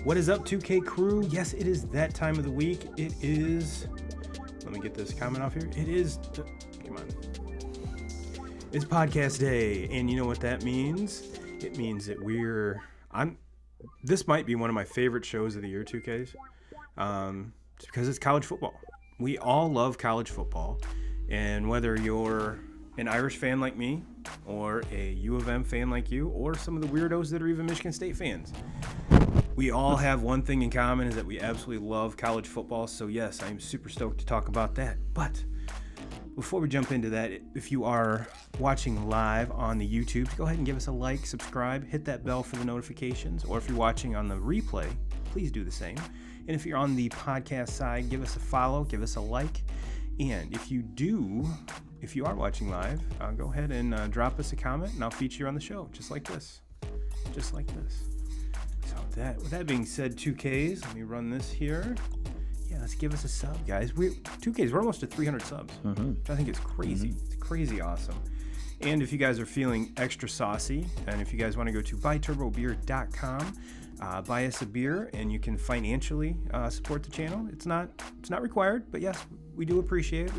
What is up, 2K crew? Yes, it is that time of the week. It is, let me get this comment off here. It is, come on. It's podcast day, and you know what that means? It means that this might be one of my favorite shows of the year, 2Ks, because it's college football. We all love college football, and whether you're an Irish fan like me, or a U of M fan like you, or some of the weirdos that are even Michigan State fans, we all have one thing in common, is that we absolutely love college football. So yes, I am super stoked to talk about that. But before we jump into that, if you are watching live on the YouTube, go ahead and give us a like, subscribe, hit that bell for the notifications. Or if you're watching on the replay, please do the same. And if you're on the podcast side, give us a follow, give us a like. And if you are watching live, go ahead and drop us a comment, and I'll feature you on the show, just like this. So with that being said, 2Ks, let me run this here. Yeah, let's give us a sub, guys. 2Ks, we're almost at 300 subs, which I think is crazy. It's crazy awesome. And if you guys are feeling extra saucy, and if you guys want to go to buyturbobeer.com, buy us a beer, and you can financially support the channel. It's not required, but yes, we do appreciate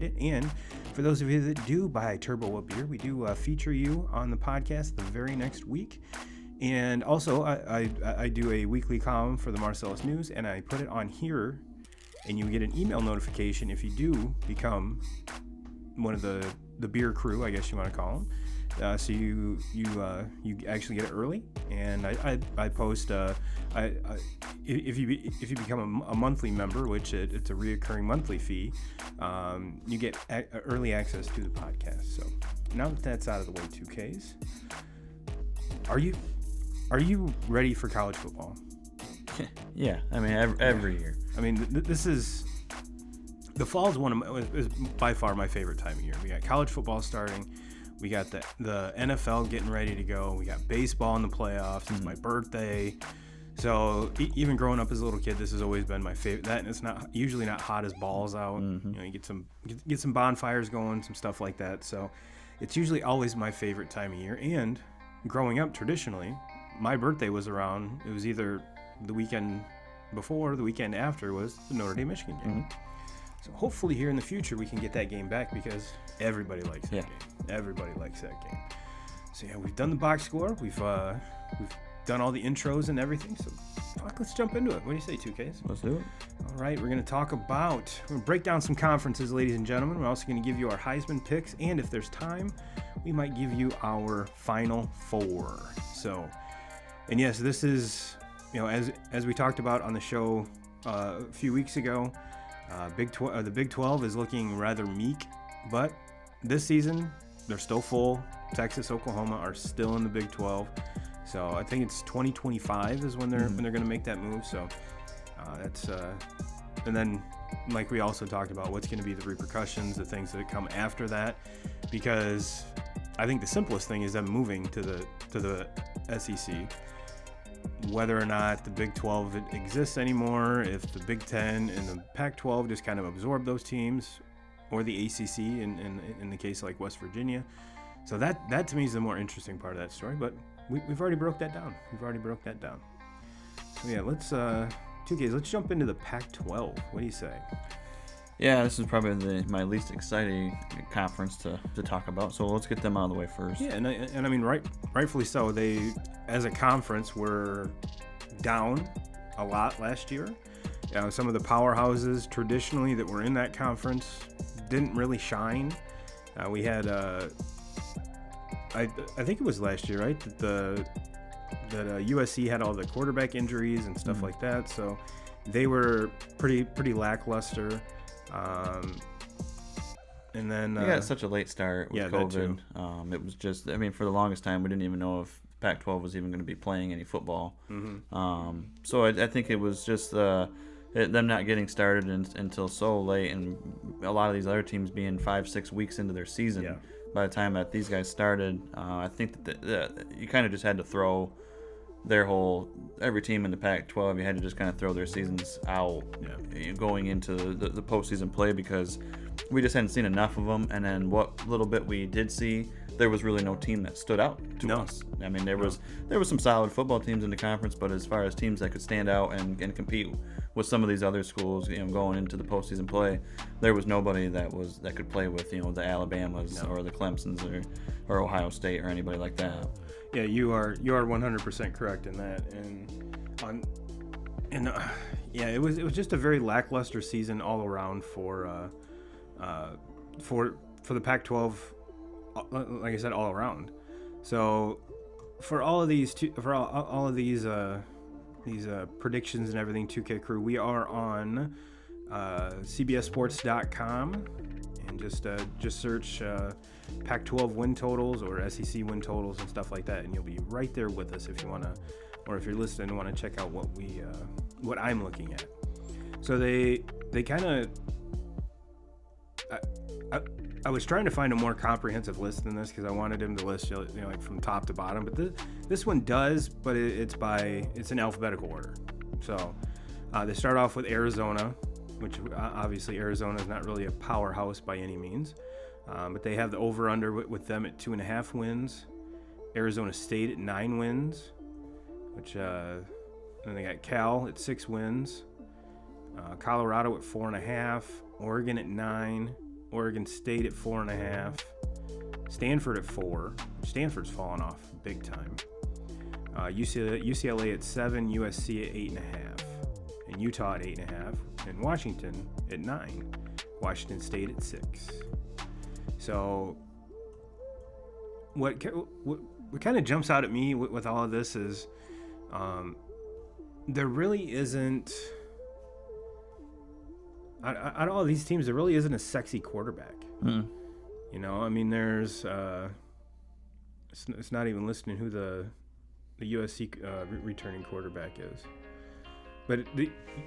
it. And for those of you that do buy Turbo a beer, we do feature you on the podcast the very next week. And also, I do a weekly column for the Marcellus News, and I put it on here, and you get an email notification if you do become one of the beer crew, I guess you want to call them. So you actually get it early, and I post if you become a monthly member, which it's a reoccurring monthly fee, you get early access to the podcast. So now that that's out of the way, 2Ks, are you ready for college football? Yeah, I mean every year. I mean, this is the fall is by far my favorite time of year. We got college football starting. We got the NFL getting ready to go. We got baseball in the playoffs. It's my birthday. So even growing up as a little kid, this has always been my favorite. That, and it's usually not hot as balls out. You know, you get some bonfires going, some stuff like that. So it's usually always my favorite time of year. And growing up, traditionally, my birthday was around. It was either the weekend before or the weekend after was the Notre Dame Michigan game. So hopefully here in the future we can get that game back, because everybody likes that game. Everybody likes that game. So yeah, we've done the box score. We've done all the intros and everything. So let's jump into it. What do you say, 2Ks? Let's do it. All right, we're going to break down some conferences, ladies and gentlemen. We're also going to give you our Heisman picks, and if there's time, we might give you our Final Four. So, and yes, this is, as we talked about on the show a few weeks ago, the Big 12 is looking rather meek, but this season they're still full. Texas, Oklahoma are still in the Big 12, so I think it's 2025 is when they're going to make that move. So that's and then, like we also talked about, what's going to be the repercussions, the things that come after that, because I think the simplest thing is them moving to the SEC. Whether or not the Big 12 exists anymore, if the Big 10 and the Pac-12 just kind of absorb those teams, or the ACC in the case like West Virginia. So that to me is the more interesting part of that story. But we've already broke that down. So yeah, let's 2Ks. Let's jump into the Pac-12. What do you say? Yeah, this is probably my least exciting conference to talk about, so let's get them out of the way first. Yeah, and I mean, rightfully so. They, as a conference, were down a lot last year. Some of the powerhouses traditionally that were in that conference didn't really shine. We had, I think it was last year, right? That USC had all the quarterback injuries and stuff like that, so they were pretty lackluster. And then we got such a late start with COVID. It was just, I mean, for the longest time we didn't even know if Pac-12 was even going to be playing any football. So I think it was just them not getting started until so late, and a lot of these other teams being 5-6 weeks into their season by the time that these guys started. I think that you kind of just had to throw every team in the Pac-12, you had to just kind of throw their seasons out going into the postseason play, because we just hadn't seen enough of them. And then what little bit we did see, there was really no team that stood out to us. I mean, there was some solid football teams in the conference, but as far as teams that could stand out and compete with some of these other schools, going into the postseason play, there was nobody that could play with the Alabamas or the Clemsons or Ohio State or anybody like that. Yeah, you are 100% correct in that, it was just a very lackluster season all around for the Pac-12. Like I said, all around. So for all of these predictions and everything, 2K Crew, we are on CBSSports.com, and just search Pac-12 win totals or SEC win totals and stuff like that, and you'll be right there with us if you want to, or if you're listening and want to check out what I'm looking at. So they kind of. I was trying to find a more comprehensive list than this because I wanted him to list like from top to bottom, but this one does, but it's in alphabetical order. So they start off with Arizona, which obviously Arizona is not really a powerhouse by any means, but they have the over/under with them at 2.5 wins. Arizona State at 9 wins, which then they got Cal at 6 wins, Colorado at 4.5, Oregon at 9. Oregon State at 4.5, Stanford at 4. Stanford's fallen off big time. UCLA at 7, USC at 8.5, and Utah at 8.5, and Washington at 9. Washington State at 6. So what kind of jumps out at me with all of this is there really isn't. Out of all these teams, there really isn't a sexy quarterback. I mean, there's it's not even listing who the USC returning quarterback is. But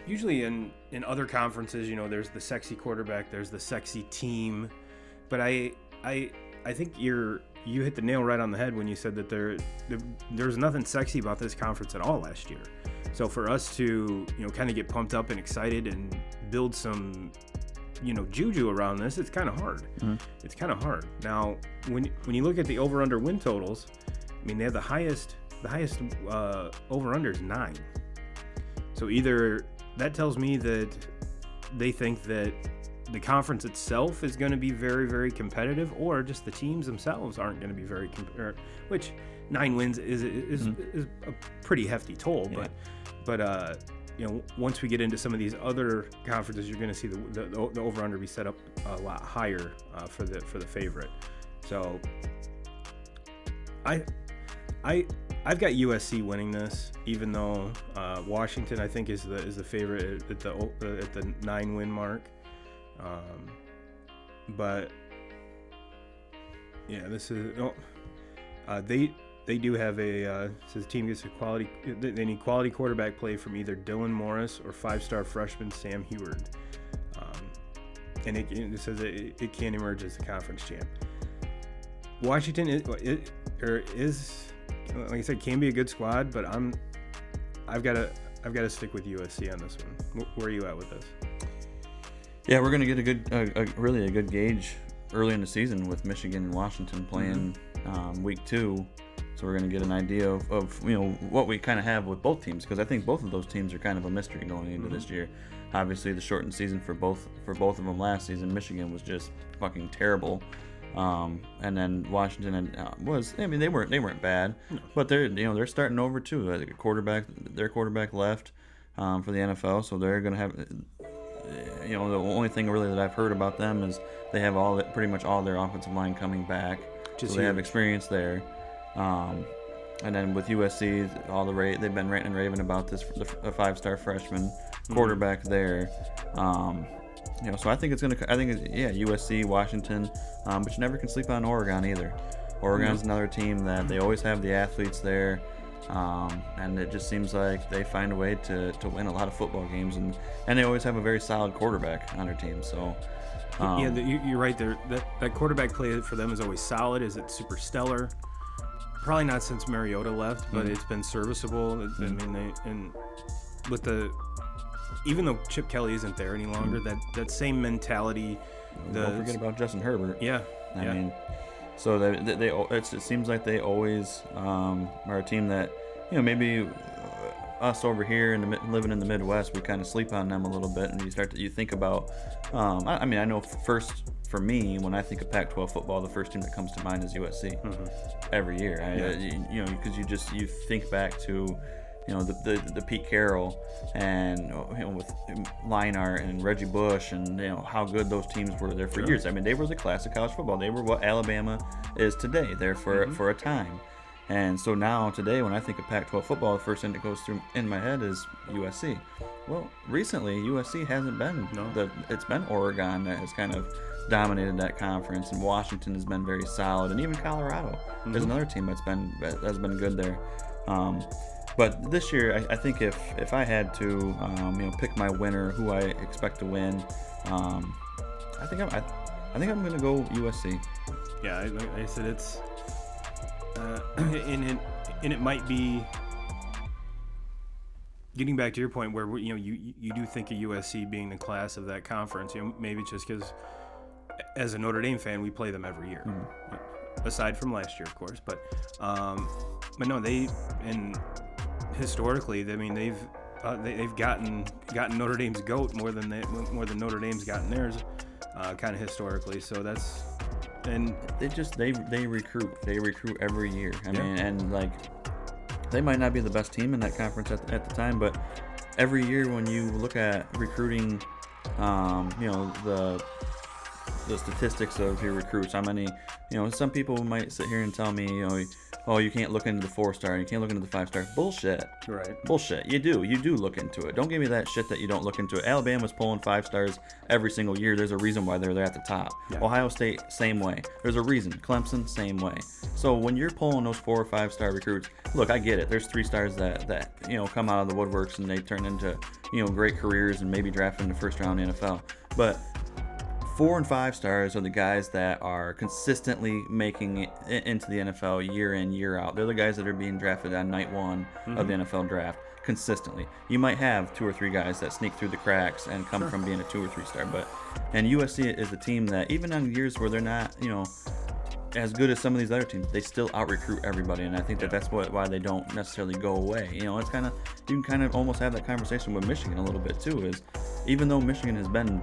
usually in other conferences, there's the sexy quarterback, there's the sexy team. But I think you hit the nail right on the head when you said that there's nothing sexy about this conference at all last year. So for us to, kind of get pumped up and excited and build some, juju around this, it's kind of hard. It's kind of hard. Now, when you look at the over/under win totals, I mean, they have the highest over/under is 9. So either that tells me that they think that the conference itself is going to be very, very competitive, or just the teams themselves aren't going to be very competitive, which 9 wins is a pretty hefty toll, yeah. But once we get into some of these other conferences, you're going to see the over/under be set up a lot higher for the favorite. So I've got USC winning this, even though Washington I think is the favorite at the 9-win mark. But yeah, this is they do have says the team gets they need quality quarterback play from either Dylan Morris or 5-star freshman Sam Heward, and it says it can emerge as the conference champ. Washington is like I said, can be a good squad, but I've got to stick with USC on this one. Where are you at with this? Yeah, we're gonna get a good gauge early in the season with Michigan and Washington playing week 2. So we're going to get an idea of what we kind of have with both teams, because I think both of those teams are kind of a mystery going into this year. Obviously, the shortened season for both of them last season, Michigan was just fucking terrible, and then Washington they weren't bad, but they're starting over too. Their quarterback left for the NFL, so they're going to have. The only thing really that I've heard about them is they have pretty much all their offensive line coming back, so they have experience there. And then with USC, they've been ranting and raving about this, a 5-star freshman quarterback there. So I think USC, Washington, but you never can sleep on Oregon either. Oregon's another team that they always have the athletes there, and it just seems like they find a way to win a lot of football games, and they always have a very solid quarterback on their team. So. You're right there. That quarterback play for them is always solid. Is it super stellar? Probably not since Mariota left, but it's been serviceable. I mean, even though Chip Kelly isn't there any longer, that same mentality. Don't forget about Justin Herbert. Yeah. I mean, So it seems like they always are a team that, maybe us over here living in the Midwest, we kind of sleep on them a little bit, and you think about. I know first for me, when I think of Pac-12 football, the first team that comes to mind is USC every year. Because you think back to. The Pete Carroll and with Leinart and Reggie Bush and how good those teams were there for years. I mean, they were the class of college football. They were what Alabama is today. There for a time. And so now today, when I think of Pac-12 football, the first thing that goes through in my head is USC. Well, recently USC hasn't been. It's been Oregon that has kind of dominated that conference, and Washington has been very solid, and even Colorado is another team that's been good there. But this year, I think if I had to, pick my winner, who I expect to win, I think I'm going to go USC. Yeah, I said it's, and it might be getting back to your point where you do think of USC being the class of that conference. Maybe it's just because as a Notre Dame fan, we play them every year, aside from last year, of course. But no, historically, I mean, they've gotten Notre Dame's GOAT more than Notre Dame's gotten theirs, kind of historically. So that's, and they recruit every year. I mean, and like they might not be the best team in that conference at the time, but every year when you look at recruiting, the statistics of your recruits, how many, some people might sit here and tell me, you can't look into the 4-star, you can't look into the 5-star. Bullshit. Right. Bullshit. You do look into it. Don't give me that shit that you don't look into it. Alabama's pulling 5 stars every single year. There's a reason why they're there at the top. Yeah. Ohio State, same way. There's a reason. Clemson, same way. So when you're pulling those 4 or 5-star recruits, look, I get it. There's 3 stars that come out of the woodworks and they turn into great careers and maybe drafted in the first round in the NFL. But 4 and 5 stars are the guys that are consistently making it into the NFL year in, year out. They're the guys that are being drafted on night 1 of the NFL draft consistently. You might have 2 or 3 guys that sneak through the cracks and come from being a 2 or 3 star, and USC is a team that even on years where they're not, as good as some of these other teams, they still out-recruit everybody, and I think that's why they don't necessarily go away. It's kind of, you can kind of almost have that conversation with Michigan a little bit too, is even though Michigan has been,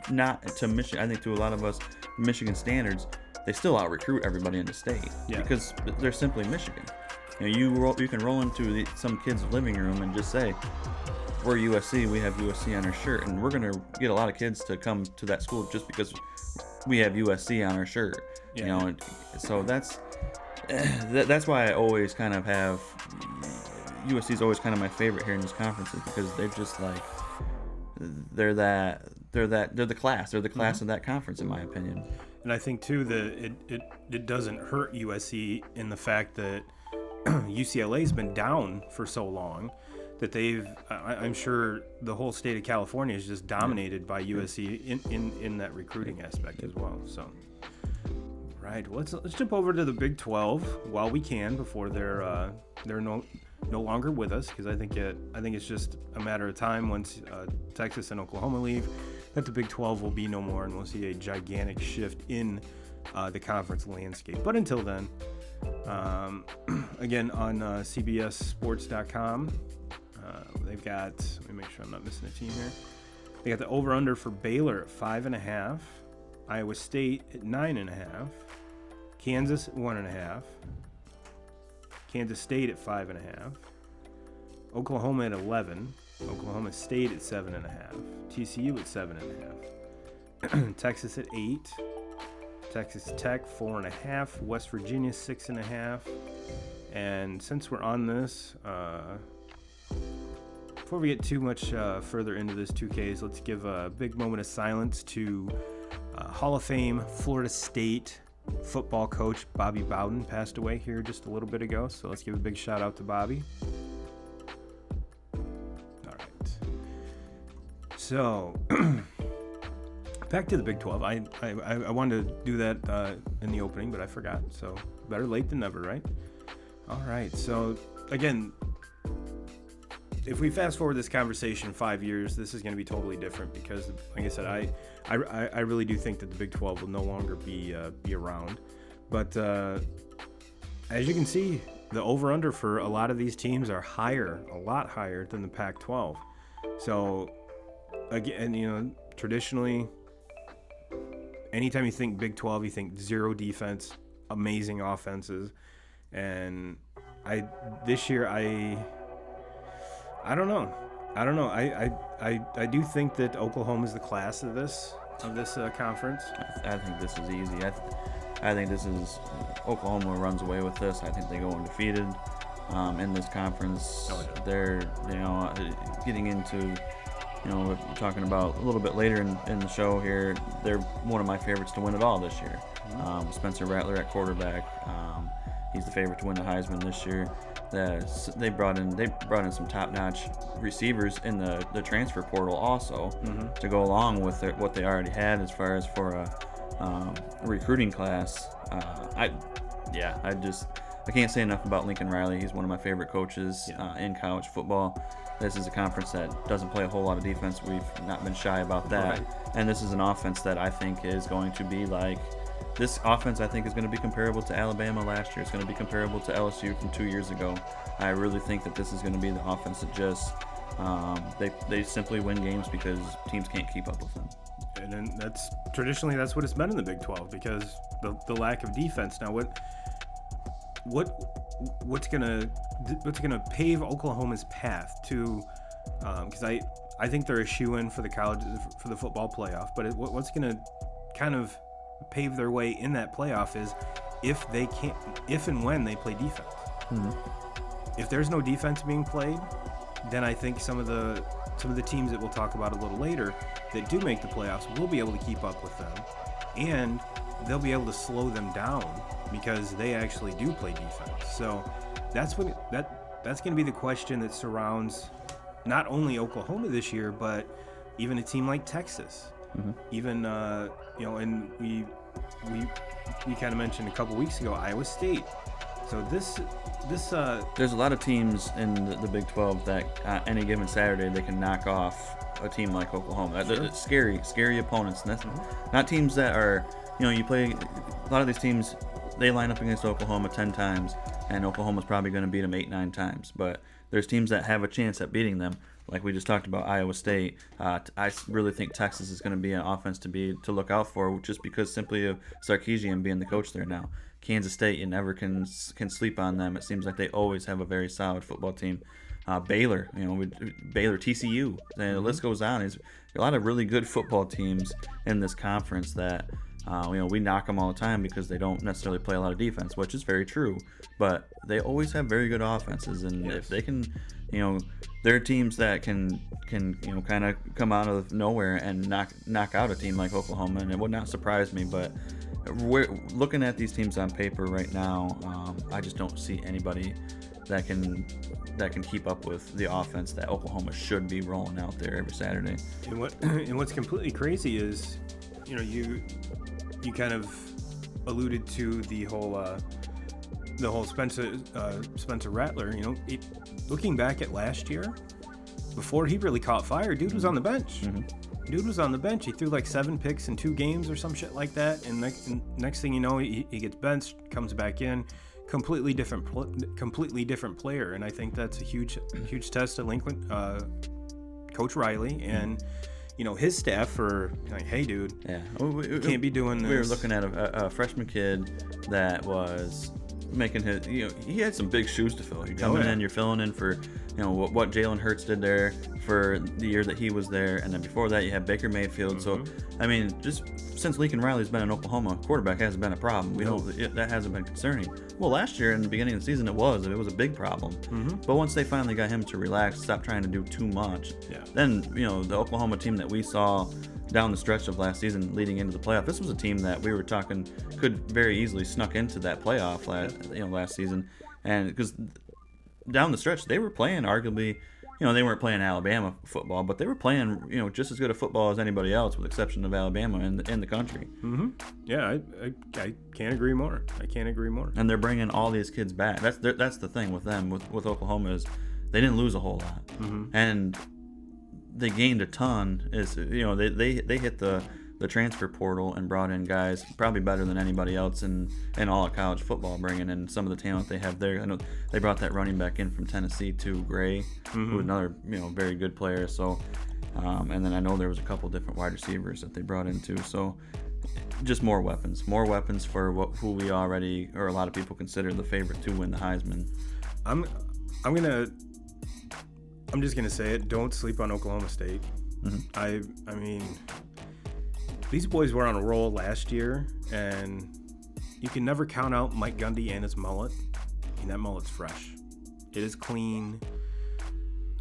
not to Michigan, I think to a lot of us, Michigan standards, they still out-recruit everybody in the state because they're simply Michigan. You can roll into some kid's living room and just say, we're USC, we have USC on our shirt, and we're going to get a lot of kids to come to that school just because we have USC on our shirt. So that's why I always kind of have USC is always kind of my favorite here in this conference, because they're just like they're the class. They're the class of that conference, in my opinion. And I think too that it doesn't hurt USC in the fact that UCLA's been down for so long that I'm sure the whole state of California is just dominated by USC in that recruiting aspect as well. So. Right. Well, let's jump over to the Big 12 while we can before they're no longer with us, because I think it's just a matter of time once Texas and Oklahoma leave that the Big 12 will be no more, and we'll see a gigantic shift in the conference landscape. But until then, again on CBSSports.com, they've got. Let me make sure I'm not missing a team here. They got the over/under for Baylor at 5.5. Iowa State at 9.5, Kansas at 1.5, Kansas State at 5.5, Oklahoma at 11, Oklahoma State at 7.5, TCU at 7.5, Texas at 8, Texas Tech 4.5, West Virginia 6.5, and since we're on this, before we get too much further into this 2Ks, let's give a big moment of silence to Hall of Fame Florida State football coach Bobby Bowden. Passed away here just a little bit ago, so let's give a big shout out to Bobby. All right. So back to the Big 12. I wanted to do that in the opening, but I forgot. So better late than never, right? All right. So again, if we fast forward this conversation 5 years, this is going to be totally different because, like I said, I really do think that the Big 12 will no longer be around. But as you can see, the over-under for a lot of these teams are a lot higher than the Pac-12. So, again, traditionally, anytime you think Big 12, you think zero defense, amazing offenses. And this year, I don't know. I do think that Oklahoma is the class of this conference. I think this is easy. I think this is Oklahoma runs away with this. I think they go undefeated in this conference. Oh, yeah. They're getting into we're talking about a little bit later in the show here. They're one of my favorites to win it all this year. Spencer Rattler at quarterback. He's the favorite to win the Heisman this year. They brought in some top-notch receivers in the transfer portal also to go along with what they already had as far as for a recruiting class. I can't say enough about Lincoln Riley. He's one of my favorite coaches in college football. This is a conference that doesn't play a whole lot of defense. We've not been shy about that. Right. And this is an offense that I think is going to be like this offense. I think is going to be comparable to Alabama last year. It's going to be comparable to LSU from 2 years ago. I really think that this is going to be the offense that just they simply win games because teams can't keep up with them. And then that's what it's been in the Big 12 because the lack of defense. Now what's gonna pave Oklahoma's path to because I think they're a shoe-in for the football playoff, but what's gonna kind of pave their way in that playoff is if and when they play defense. If there's no defense being played, then I think some of the teams that we'll talk about a little later that do make the playoffs will be able to keep up with them, and they'll be able to slow them down because they actually do play defense. So that's going to be the question that surrounds not only Oklahoma this year, but even a team like Texas. Even and we kind of mentioned a couple weeks ago Iowa State. So this there's a lot of teams in the Big 12 that any given Saturday they can knock off a team like Oklahoma. Sure. It's scary opponents. And that's not teams that are you play a lot of these teams. They line up against Oklahoma 10 times, and Oklahoma's probably going to beat them 8-9 times. But there's teams that have a chance at beating them, like we just talked about Iowa State. I really think Texas is going to be an offense to look out for, just because simply of Sarkisian being the coach there now. Kansas State, you never can sleep on them. It seems like they always have a very solid football team. Baylor, Baylor, TCU, and the list goes on. There's a lot of really good football teams in this conference that. We knock them all the time because they don't necessarily play a lot of defense, which is very true. But they always have very good offenses, and if they can, there are teams that can kind of come out of nowhere and knock out a team like Oklahoma, and it would not surprise me. But we're looking at these teams on paper right now. I just don't see anybody that can keep up with the offense that Oklahoma should be rolling out there every Saturday. And what's completely crazy is, you kind of alluded to the whole Spencer Rattler. Looking back at last year, before he really caught fire, dude was on the bench. Dude was on the bench. He threw like 7 picks in 2 games or some shit like that. And next thing you know, he gets benched, comes back in, completely different player. And I think that's a huge test to Lincoln, Coach Riley and. His staff for like, hey, dude, we can't be doing this. We were looking at a freshman kid that was making his, he had some big shoes to fill. You're coming in, you're filling in for, what Jalen Hurts did there for the year that he was there. And then before that, you had Baker Mayfield. So, just since Lincoln Riley's been in Oklahoma, quarterback hasn't been a problem. We know that hasn't been concerning. Well, last year in the beginning of the season, it was a big problem. But once they finally got him to relax, stop trying to do too much, then, the Oklahoma team that we saw down the stretch of last season leading into the playoff, this was a team that we were talking could very easily snuck into that playoff last season. And because down the stretch, they were playing arguably, they weren't playing Alabama football, but they were playing, just as good a football as anybody else, with the exception of Alabama in the country. Yeah, I can't agree more. And they're bringing all these kids back. That's the thing with them, with Oklahoma, is they didn't lose a whole lot, and they gained a ton. Is they hit the the transfer portal and brought in guys probably better than anybody else in all of college football, bringing in some of the talent they have there. I know they brought that running back in from Tennessee too, Gray, who was another very good player. So, and then I know there was a couple different wide receivers that they brought in too. So, just more weapons for who we already, or a lot of people consider the favorite to win the Heisman. I'm just gonna say it. Don't sleep on Oklahoma State. I mean, these boys were on a roll last year, and you can never count out Mike Gundy and his mullet. I mean, that mullet's fresh. It is clean.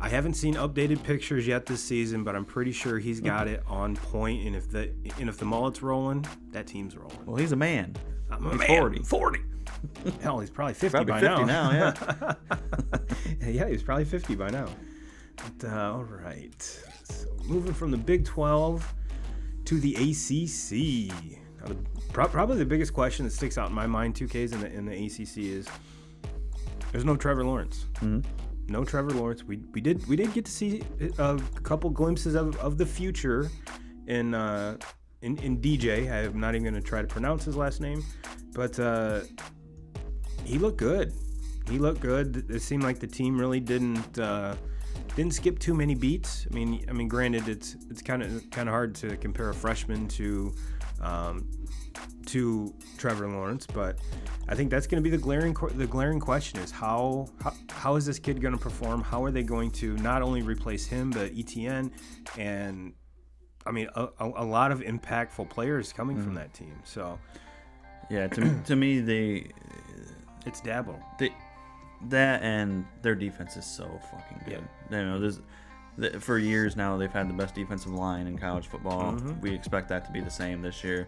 I haven't seen updated pictures yet this season, but I'm pretty sure he's got it on point. And if the mullet's rolling, that team's rolling. Well, he's a man. He's 40. Hell, he's probably 50 by 50 now. Yeah. Yeah, he's probably 50 by now. But, all right. So moving from the Big 12 to the ACC. Now, probably the biggest question that sticks out in my mind, 2Ks in the ACC is there's no Trevor Lawrence. No Trevor Lawrence. We did get to see a couple glimpses of the future in DJ. I'm not even going to try to pronounce his last name, but he looked good. It seemed like the team really didn't skip too many beats. I mean, granted, it's kind of hard to compare a freshman to Trevor Lawrence, but I think that's going to be the glaring question is how is this kid going to perform? How are they going to not only replace him but ETN and I mean a lot of impactful players coming from that team. So yeah, to me it's Dabo. That and their defense is so fucking good. Yeah. For years now, they've had the best defensive line in college football. We expect that to be the same this year.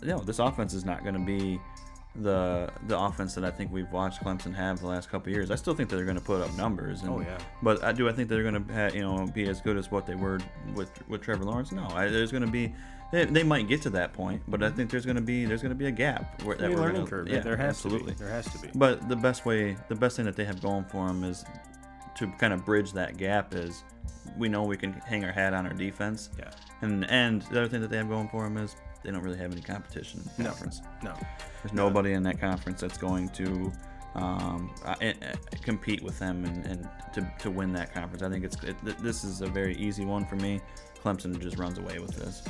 This offense is not going to be the offense that I think we've watched Clemson have the last couple of years. I still think that they're going to put up numbers. But I think they're going to be as good as what they were with Trevor Lawrence? No, there's going to be. They might get to that point, but I think there's going to be a gap. Where that learning curve. Yeah, there has to be. There has to be. But the best thing that they have going for them is to kind of bridge that gap is we know we can hang our hat on our defense. Yeah. And the other thing that they have going for them is they don't really have any competition in the conference. No. There's nobody in that conference that's going to compete with them and to win that conference. I think this is a very easy one for me. Clemson just runs away with this.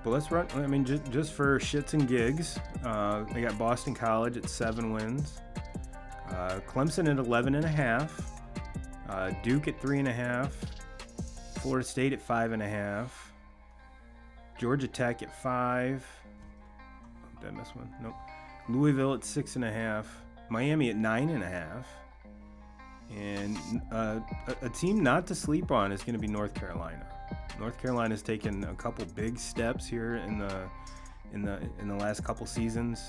But let's run. I mean, just for shits and gigs, they got Boston College at 7 wins, Clemson at 11.5, Duke at 3.5, Florida State at 5.5, Georgia Tech at 5. Did I miss one? Nope. Louisville at 6.5, Miami at 9.5, and a team not to sleep on is going to be North Carolina. North Carolina's taken a couple big steps here in the last couple seasons.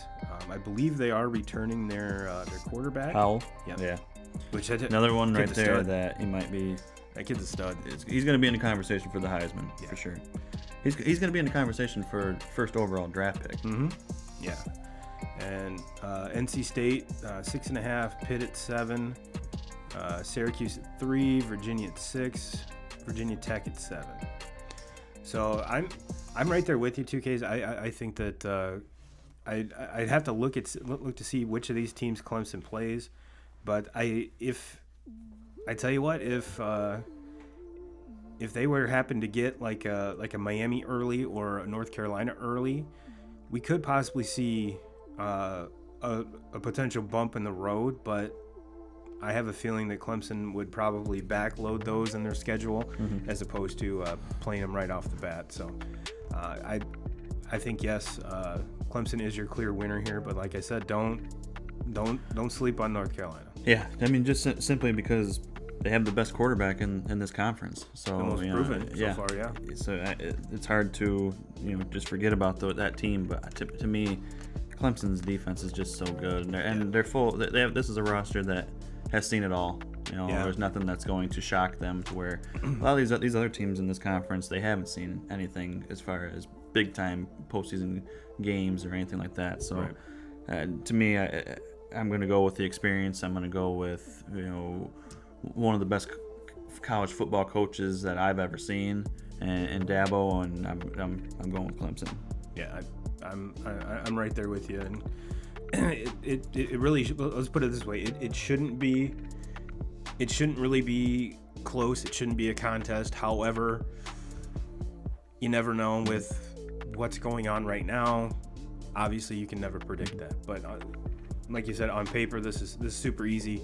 I believe they are returning their quarterback. Howell. Yep. Yeah. Which another one right there stud. That he might be. That kid's a stud. He's going to be in the conversation for the Heisman for sure. He's going to be in the conversation for first overall draft pick. Yeah. And NC State 6.5, Pitt at 7, Syracuse at 3, Virginia at 6, Virginia Tech at 7. So I'm right there with you, 2Ks. I think that I'd have to look to see which of these teams Clemson plays, but if they were happen to get like a Miami early or a North Carolina early, we could possibly see a potential bump in the road, but I have a feeling that Clemson would probably backload those in their schedule as opposed to playing them right off the bat. So I think yes, Clemson is your clear winner here, but like I said, don't sleep on North Carolina. Yeah, I mean just simply because they have the best quarterback in this conference. So the most proven so far, yeah. So it's hard to just forget about that team, but to me, Clemson's defense is just so good, and they're full. This is a roster that has seen it all. There's nothing that's going to shock them to where a lot of these other teams in this conference, they haven't seen anything as far as big time postseason games or anything like that. So to me, I'm going to go with the experience. I'm going to go with one of the best college football coaches that I've ever seen and Dabo, and I'm going with Clemson. Yeah, I'm right there with you, and it really, let's put it this way, it shouldn't really be close. It shouldn't be a contest. However, you never know with what's going on right now. Obviously, you can never predict that. But like you said, on paper, this is super easy.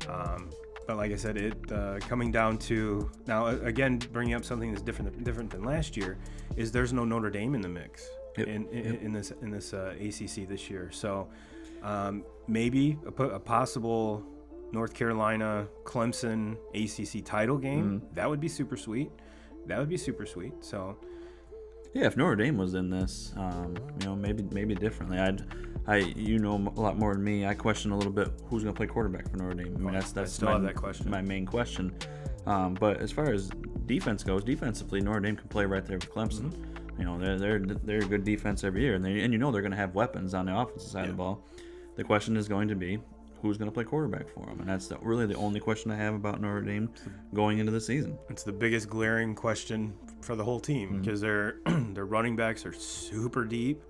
But like I said, it coming down to now again, bringing up something that's different than last year is there's no Notre Dame in the mix in this ACC this year. So maybe a possible North Carolina Clemson ACC title game, that would be super sweet. So yeah, if Notre Dame was in this, maybe differently. You know a lot more than me. I question a little bit who's going to play quarterback for Notre Dame. I mean, that's I still have that question. My main question. But as far as defense goes, defensively, Notre Dame can play right there with Clemson. They're a good defense every year, and they're going to have weapons on the offensive side of the ball. The question is going to be who's going to play quarterback for them, and that's really the only question I have about Notre Dame going into the season. It's the biggest glaring question for the whole team because their running backs are super deep.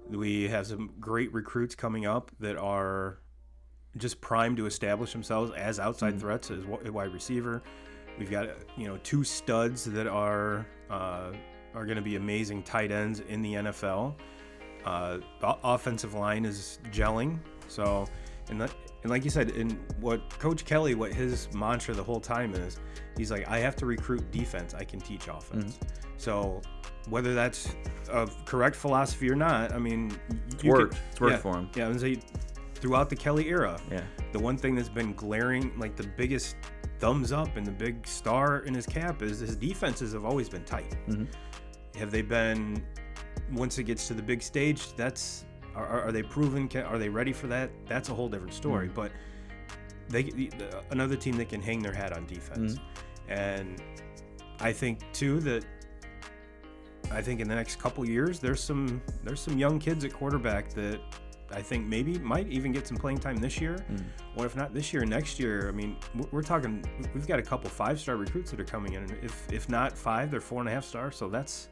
We have some great recruits coming up that are just primed to establish themselves as outside threats as a wide receiver. We've got 2 studs that are going to be amazing tight ends in the NFL. The offensive line is gelling. So, and like you said, in what Coach Kelly, what his mantra the whole time is, he's like, I have to recruit defense. I can teach offense. So whether that's a correct philosophy or not, I mean, it's worked for him. Yeah, I would say throughout the Kelly era, yeah, the one thing that's been glaring, like the biggest thumbs up and the big star in his cap is his defenses have always been tight. Have they been, once it gets to the big stage, are they proven, are they ready for that? That's a whole different story. But another team that can hang their hat on defense. And I think too that in the next couple years there's some young kids at quarterback that I think maybe might even get some playing time this year, or if not this year, next year. I mean, we're talking, we've got a couple 5-star recruits that are coming in, and if not 5, they're 4.5 stars. So that's,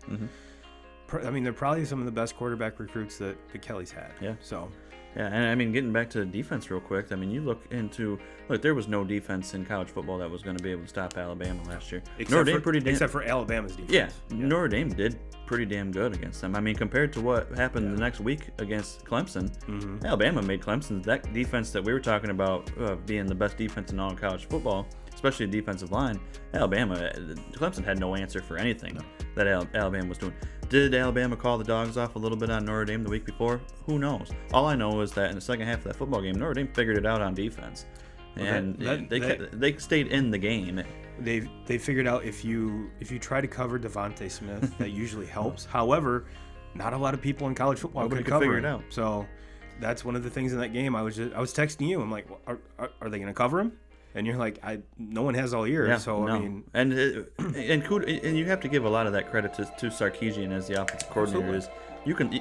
I mean, they're probably some of the best quarterback recruits that Kelly's had. Yeah. So. Yeah, and I mean, getting back to the defense real quick, I mean, you look, there was no defense in college football that was going to be able to stop Alabama last year. Except for Alabama's defense. Yeah, Notre Dame did pretty damn good against them. I mean, compared to what happened the next week against Clemson, Alabama made Clemson, that defense that we were talking about being the best defense in all of college football, especially the defensive line, Clemson had no answer for anything that Alabama was doing. Did Alabama call the dogs off a little bit on Notre Dame the week before? Who knows? All I know is that in the second half of that football game, Notre Dame figured it out on defense, and they stayed in the game. They figured out if you try to cover Devontae Smith, that usually helps. However, not a lot of people in college football could figure it out. So that's one of the things in that game. I was texting you. I'm like, are they going to cover him? And you're like, no one has all year. I mean, and you have to give a lot of that credit to Sarkisian as the offensive coordinator.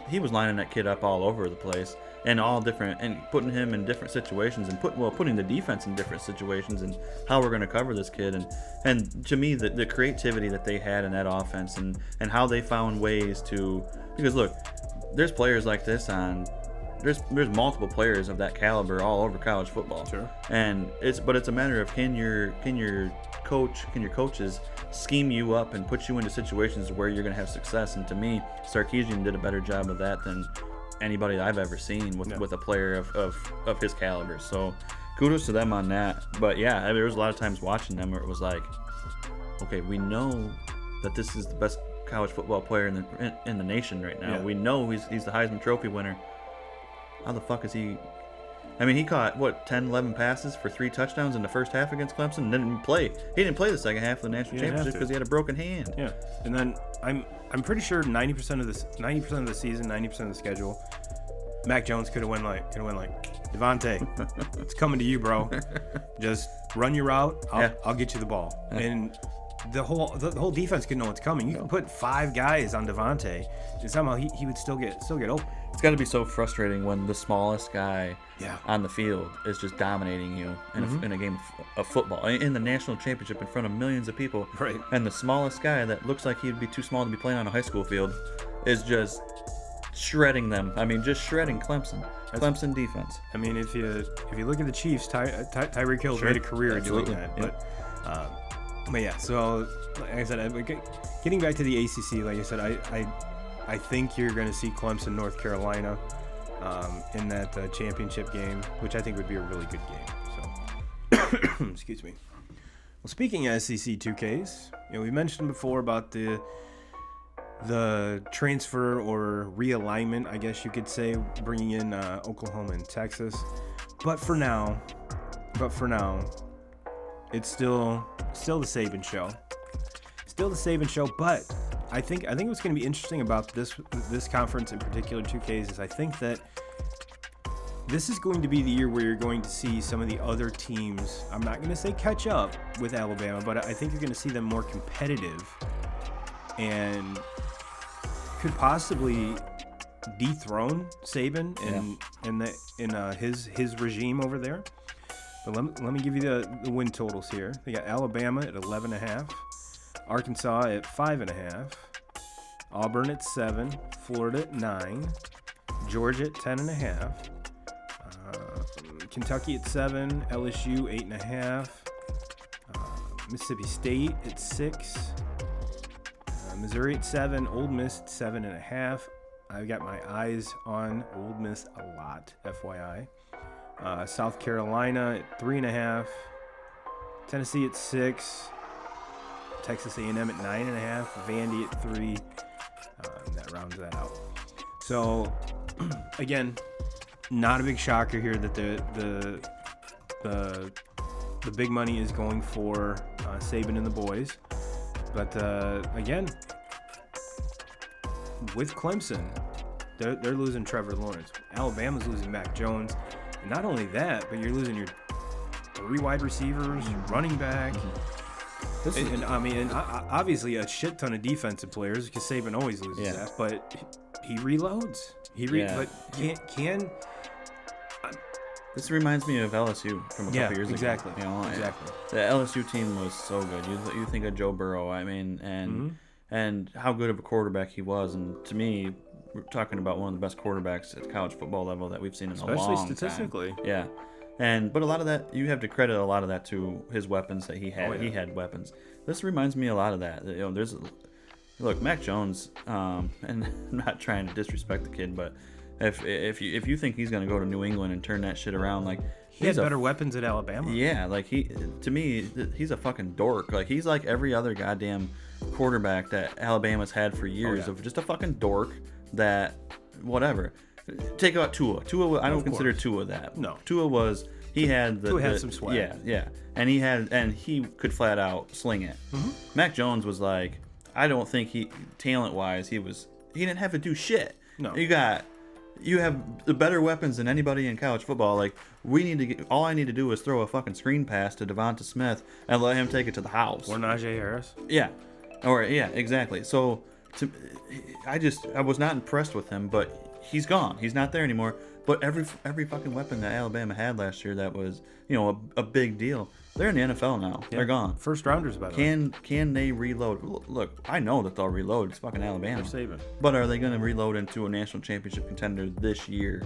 He was lining that kid up all over the place and all different, and putting him in different situations, and putting the defense in different situations, and how we're going to cover this kid. And to me, the creativity that they had in that offense, and how they found ways to, because look, there's players like this on. There's multiple players of that caliber all over college football. Sure. And it's a matter of can your coaches scheme you up and put you into situations where you're going to have success. And to me, Sarkisian did a better job of that than anybody I've ever seen with a player of his caliber. So kudos to them on that. But yeah, there was a lot of times watching them where it was like, okay, we know that this is the best college football player in the nation right now. Yeah. We know he's the Heisman Trophy winner. How the fuck is he? I mean, he caught 10, 11 passes for 3 touchdowns in the first half against Clemson, and didn't play. He didn't play the second half of the national championship because he had a broken hand. Yeah, and then I'm pretty sure 90% of the season, 90% of the schedule, Mac Jones could have went like Devontae, it's coming to you, bro. Just run your route. I'll get you the ball. And the whole defense could know what's coming. You can put 5 guys on Devontae, and somehow he would still get open. It's got to be so frustrating when the smallest guy on the field is just dominating you in a game of football, in the national championship in front of millions of people. Right. And the smallest guy that looks like he'd be too small to be playing on a high school field is just shredding them. I mean, just shredding Clemson. Clemson defense. I mean, if you look at the Chiefs, Tyreek Hill's made a career doing that. But yeah, so like I said, getting back to the ACC, like I said, I think you're going to see Clemson, North Carolina in that championship game, which I think would be a really good game. So, excuse me. Well, speaking of SEC 2Ks, we mentioned before about the transfer or realignment, I guess you could say, bringing in Oklahoma and Texas. But for now, it's still the Saban show. Still the Saban show, but I think what's going to be interesting about this conference in particular, 2Ks, is I think that this is going to be the year where you're going to see some of the other teams, I'm not going to say catch up with Alabama, but I think you're going to see them more competitive and could possibly dethrone Saban in his regime over there. But let me give you the win totals here. They got Alabama at 11.5, Arkansas at 5.5, Auburn at 7, Florida at 9, Georgia at 10.5, Kentucky at 7, LSU 8.5, Mississippi State at 6, Missouri at 7, Ole Miss at 7.5. I've got my eyes on Ole Miss a lot, FYI. South Carolina at 3.5, Tennessee at 6, Texas A&M at 9.5, Vandy at 3. And that rounds that out. So, again, not a big shocker here that the big money is going for Saban and the boys. But again, with Clemson, they're losing Trevor Lawrence. Alabama's losing Mac Jones. And not only that, but you're losing your 3 wide receivers, running back. And obviously a shit ton of defensive players, because Saban always loses that. But he reloads. But can. This reminds me of LSU from a couple years ago. Exactly. The LSU team was so good. You think of Joe Burrow, and how good of a quarterback he was. And to me, we're talking about one of the best quarterbacks at college football level that we've seen in a long time. Especially statistically. Yeah. But a lot of that, you have to credit a lot of that to his weapons that he had. Oh, yeah. He had weapons. This reminds me a lot of that. Look, Mac Jones, and I'm not trying to disrespect the kid, but if you think he's going to go to New England and turn that shit around, like he had better weapons at Alabama. Yeah, like to me, he's a fucking dork. Like he's like every other goddamn quarterback that Alabama's had for years of just a fucking dork that whatever. Take out Tua. I don't consider Tua that. No. Tua had some swag. Yeah. And he could flat out sling it. Mm-hmm. Mac Jones was like, I don't think talent-wise he didn't have to do shit. No. You have the better weapons than anybody in college football. Like all I need to do is throw a fucking screen pass to Devonta Smith and let him take it to the house. Or Najee Harris. Yeah. Exactly. So I was not impressed with him, but he's gone. He's not there anymore. But every fucking weapon that Alabama had last year that was, a big deal. They're in the NFL now. Yeah. They're gone. First rounders, by the way. Can they reload? Look, I know that they'll reload. It's fucking Alabama. They're saving. But are they going to reload into a national championship contender this year?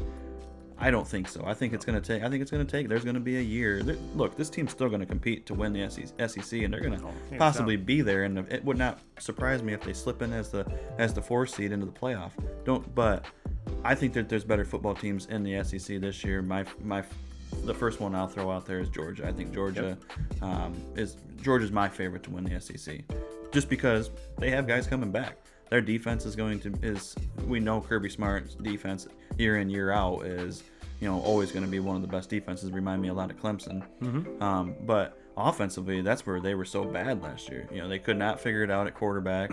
I don't think so. I think it's going to take. There's going to be a year. Look, this team's still going to compete to win the SEC, and they're going to possibly be there. And it would not surprise me if they slip in as the 4th seed into the playoff. But I think that there's better football teams in the SEC this year. The first one I'll throw out there is Georgia. I think Georgia's my favorite to win the SEC, just because they have guys coming back. Their defense we know Kirby Smart's defense year in year out is always going to be one of the best defenses. Remind me a lot of Clemson. Mm-hmm. But offensively, that's where they were so bad last year. They could not figure it out at quarterback.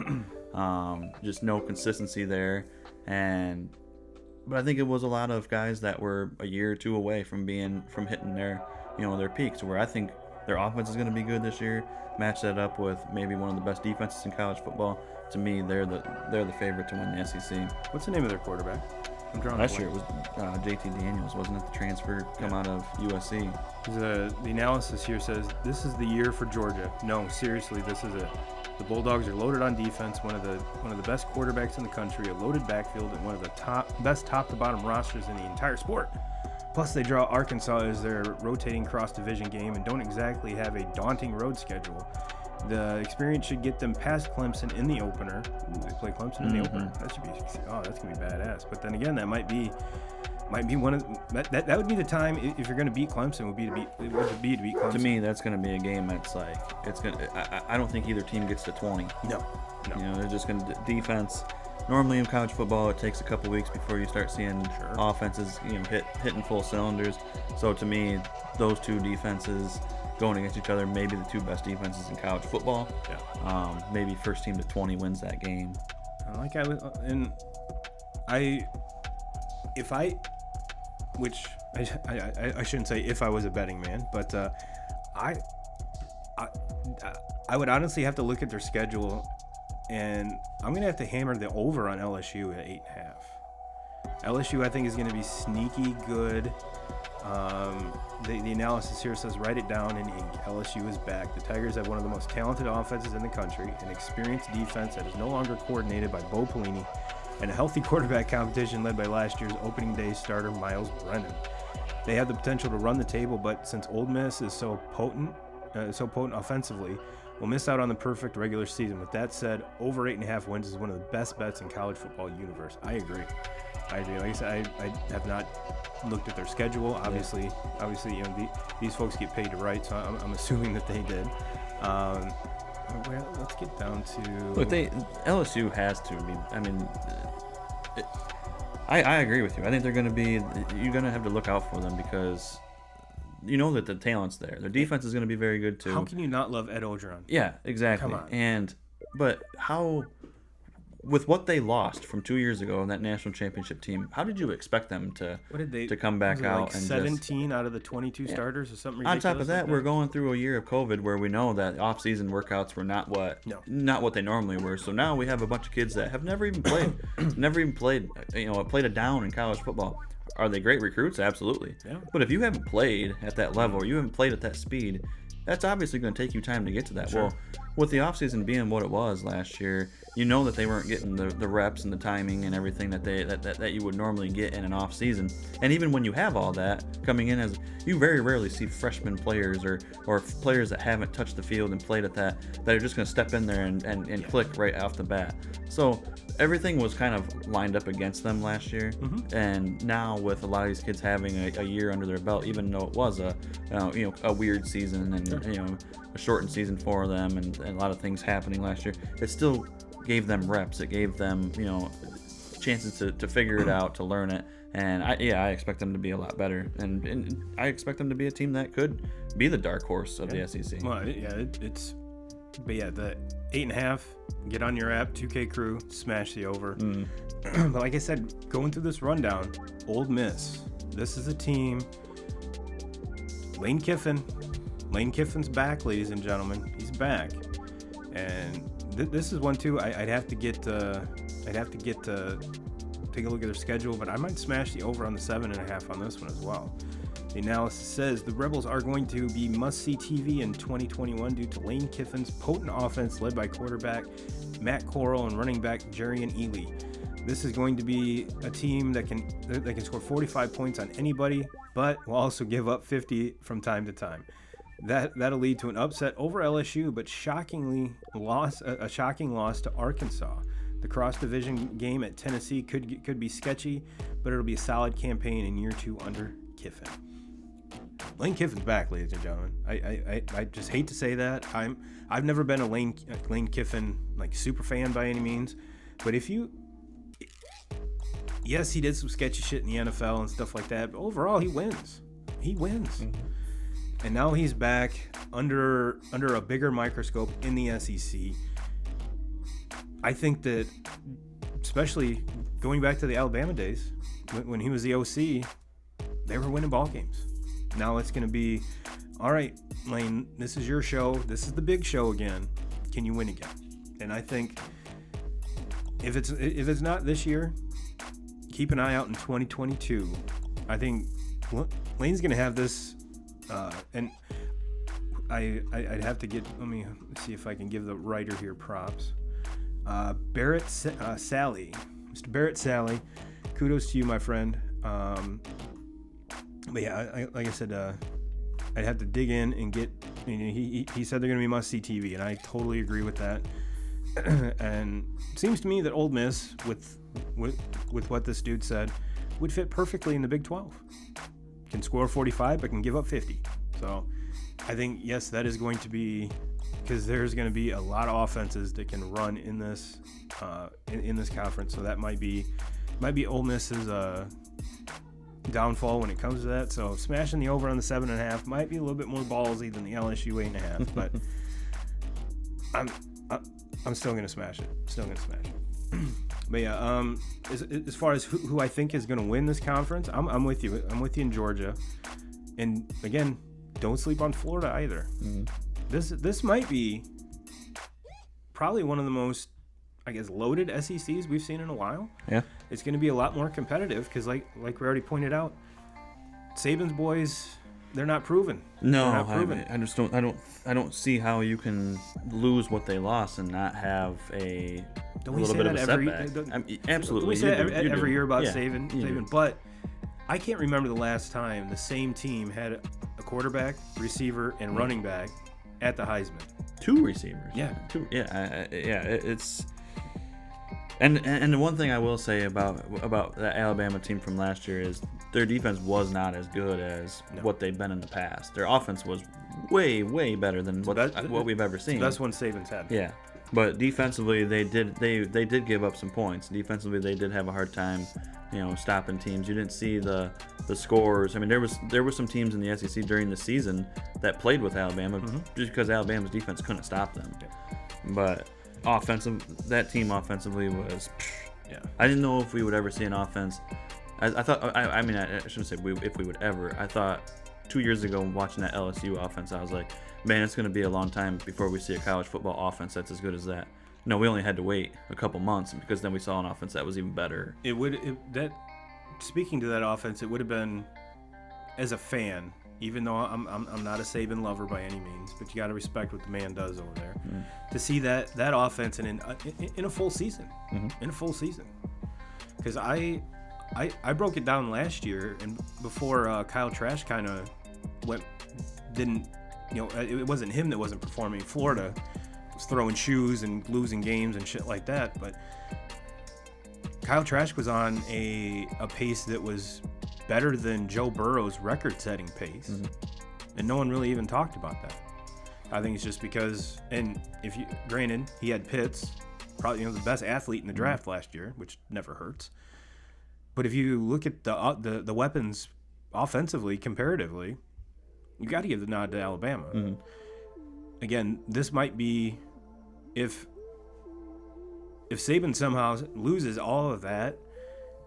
Just no consistency there, But I think it was a lot of guys that were a year or two away from hitting their peaks. Where I think their offense is going to be good this year. Match that up with maybe one of the best defenses in college football. To me, they're the favorite to win the SEC. What's the name of their quarterback? Last year it was JT Daniels, wasn't it? The transfer come out of USC. The analysis here says this is the year for Georgia. No, seriously, this is it. The Bulldogs are loaded on defense, one of the best quarterbacks in the country, a loaded backfield, and one of the best top to bottom rosters in the entire sport. Plus, they draw Arkansas as their rotating cross-division game and don't exactly have a daunting road schedule. The experience should get them past Clemson in the opener. Ooh, they play Clemson in the opener. That should be that's gonna be badass. But then again, that might be one of that would be the time if you're gonna beat Clemson would be to beat Clemson. To me, that's gonna be a game that's like I don't think either team gets to 20. No. You know, they're just gonna defense. Normally in college football, it takes a couple weeks before you start seeing offenses, hitting full cylinders. So to me, those two defenses going against each other, maybe the two best defenses in college football. Yeah. Maybe first team to 20 wins that game. I shouldn't say if I was a betting man, but I would honestly have to look at their schedule. And I'm going to have to hammer the over on LSU at 8.5. LSU, I think, is going to be sneaky good. The analysis here says, write it down in ink. LSU is back. The Tigers have one of the most talented offenses in the country, an experienced defense that is no longer coordinated by Bo Pelini, and a healthy quarterback competition led by last year's opening day starter Miles Brennan. They have the potential to run the table, but since Ole Miss is so potent offensively, we'll miss out on the perfect regular season. With that said, over 8.5 wins is one of the best bets in college football universe. I agree. Like I said, I have not looked at their schedule. Obviously, these folks get paid to write, so I'm assuming that they did. Let's get down to. Look, LSU has to be. I mean, I agree with you. I think they're going to be. You're going to have to look out for them because. You know that the talent's there. Their defense is going to be very good too. How can you not love Ed Orgeron? Yeah, exactly. Come on. But how, with what they lost from 2 years ago in that national championship team, how did you expect them to come back out like and 17 out of the 22 starters or something ridiculous? On top of that, we're going through a year of COVID where we know that off-season workouts were not what they normally were. So now we have a bunch of kids that have never even played, played a down in college football. Are they great recruits? Absolutely. Yeah. But if you haven't played at that level or you haven't played at that speed, that's obviously going to take you time to get to that. Sure. Well, with the offseason being what it was last year, you know that they weren't getting the reps and the timing and everything that you would normally get in an offseason. And even when you have all that coming in, as you very rarely see freshman players or players that haven't touched the field and played at that are just going to step in there and click right off the bat. So everything was kind of lined up against them last year, and now with a lot of these kids having a year under their belt, even though it was a weird season and a shortened season for them and a lot of things happening last year, it still gave them reps. It gave them chances to figure it out, to learn it, and I expect them to be a lot better, and I expect them to be a team that could be the dark horse of the SEC. Well, the 8.5. Get on your app, 2K Crew, smash the over. But like I said, going through this rundown, Ole Miss. This is a team. Lane Kiffin's back, ladies and gentlemen. He's back, and this is one too. I'd have to get to take a look at their schedule, but I might smash the over on the 7.5 on this one as well. The analysis says the Rebels are going to be must-see TV in 2021 due to Lane Kiffin's potent offense led by quarterback Matt Corral and running back Jerian Ely. This is going to be a team that can score 45 points on anybody, but will also give up 50 from time to time. That'll lead to an upset over LSU, but a shocking loss to Arkansas. The cross-division game at Tennessee could be sketchy, but it'll be a solid campaign in year 2 under Kiffin. Lane Kiffin's back, ladies and gentlemen. I just hate to say that. I've never been a Lane Kiffin super fan by any means, but yes, he did some sketchy shit in the NFL and stuff like that, but overall he wins. Mm-hmm. And now he's back under a bigger microscope in the SEC. I think that, especially going back to the Alabama days, when he was the OC, they were winning ball games. Now it's going to be all right, Lane, this is your show. This is the big show again. Can you win again? And I think if it's not this year, keep an eye out in 2022. I think Lane's going to have this, and I'd have to let me see if I can give the writer here props. Barrett Sally, Mr. Barrett Sally, kudos to you, my friend. But yeah, like I said, I'd have to dig in and get. He said they're going to be must-see TV, and I totally agree with that. And it seems to me that Ole Miss, with what this dude said, would fit perfectly in the Big 12. Can score 45, but can give up 50. So I think, yes, that is going to be, because there's going to be a lot of offenses that can run in this in this conference. So that might be Ole Miss's downfall when it comes to that. So smashing the over on the 7.5 might be a little bit more ballsy than the LSU 8.5, but I'm still gonna smash it. But yeah, as far as who I think is gonna win this conference, I'm with you. I'm with you in Georgia, and again, don't sleep on Florida either. Mm-hmm. This might be probably one of the most, I guess, loaded SECs we've seen in a while. Yeah, it's going to be a lot more competitive because, like we already pointed out, Saban's boys, they're not proven. No, I just don't see how you can lose what they lost and not have a little bit of a setback. Absolutely, we say that every year about Saban, but I can't remember the last time the same team had a quarterback, receiver, and running back at the Heisman. 2 receivers. Yeah. 2. Yeah. It's. And the one thing I will say about the Alabama team from last year is their defense was not as good as what they've been in the past. Their offense was way, way better than what we've ever seen. So that's when Saban's had. Yeah, but defensively they did give up some points. Defensively they did have a hard time, stopping teams. You didn't see the scores. I mean, there was some teams in the SEC during the season that played with Alabama just because Alabama's defense couldn't stop them. Yeah. But that team offensively was. Yeah. I didn't know if we would ever see an offense. I thought. I shouldn't say if we would ever. I thought 2 years ago watching that LSU offense, I was like, man, it's going to be a long time before we see a college football offense that's as good as that. No, we only had to wait a couple months because then we saw an offense that was even better. Speaking to that offense, it would have been, as a fan, even though I'm not a Saban lover by any means, but you got to respect what the man does over there. Mm-hmm. To see that offense in a full season, in a full season, because I broke it down last year, and before Kyle Trask kind of it wasn't him that wasn't performing. Florida was throwing shoes and losing games and shit like that, but Kyle Trask was on a pace that was better than Joe Burrow's record-setting pace, and no one really even talked about that. I think it's just because, and granted, he had Pitts, probably the best athlete in the draft last year, which never hurts. But if you look at the weapons offensively, comparatively, you got to give the nod to Alabama. Mm-hmm. Again, this might be if Saban somehow loses all of that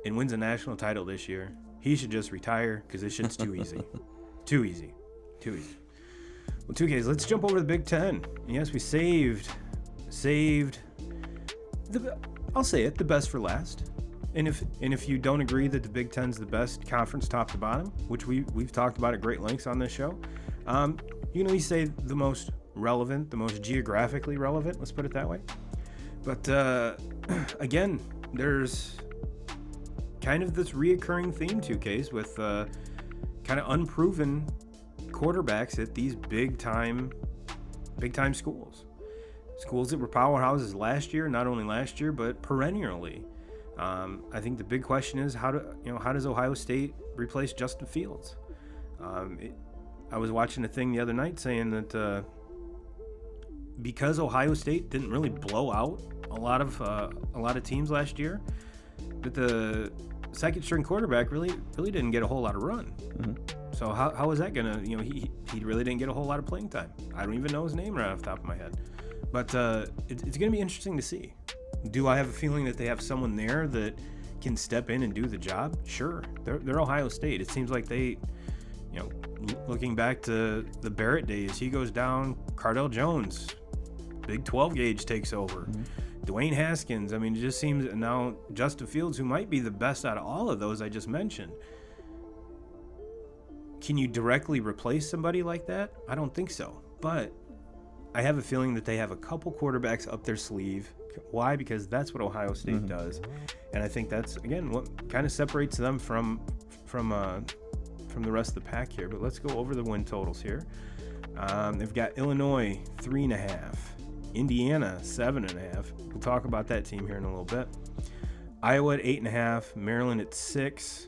and wins a national title this year, he should just retire because this shit's too easy. Too easy. Well, 2Ks, let's jump over to the Big Ten. Yes, we saved I'll say it, the best for last. And if you don't agree that the Big Ten's the best conference top to bottom, which we've talked about at great lengths on this show, you can at least say the most relevant, the most geographically relevant, let's put it that way. But again, there's kind of this reoccurring theme, 2Ks, with kind of unproven quarterbacks at these big time schools that were powerhouses last year, not only last year but perennially. I think the big question is how does Ohio State replace Justin Fields? I was watching a thing the other night saying that because Ohio State didn't really blow out a lot of teams last year, that the second string quarterback really didn't get a whole lot of run. Mm-hmm. So how is that gonna, he really didn't get a whole lot of playing time. I don't even know his name right off the top of my head, but it's gonna be interesting to see. Do I have a feeling that they have someone there that can step in and do the job? Sure. They're Ohio State. It seems like they looking back to the Barrett days, he goes down, Cardell Jones, big 12 gauge takes over. Dwayne Haskins, it just seems now Justin Fields, who might be the best out of all of those I just mentioned. Can you directly replace somebody like that? I don't think so. But I have a feeling that they have a couple quarterbacks up their sleeve. Why? Because that's what Ohio State does. And I think that's, again, what kind of separates them from the rest of the pack here. But let's go over the win totals here. They've got Illinois 3.5, Indiana 7.5. We'll talk about that team here in a little bit. Iowa at 8.5, Maryland at 6.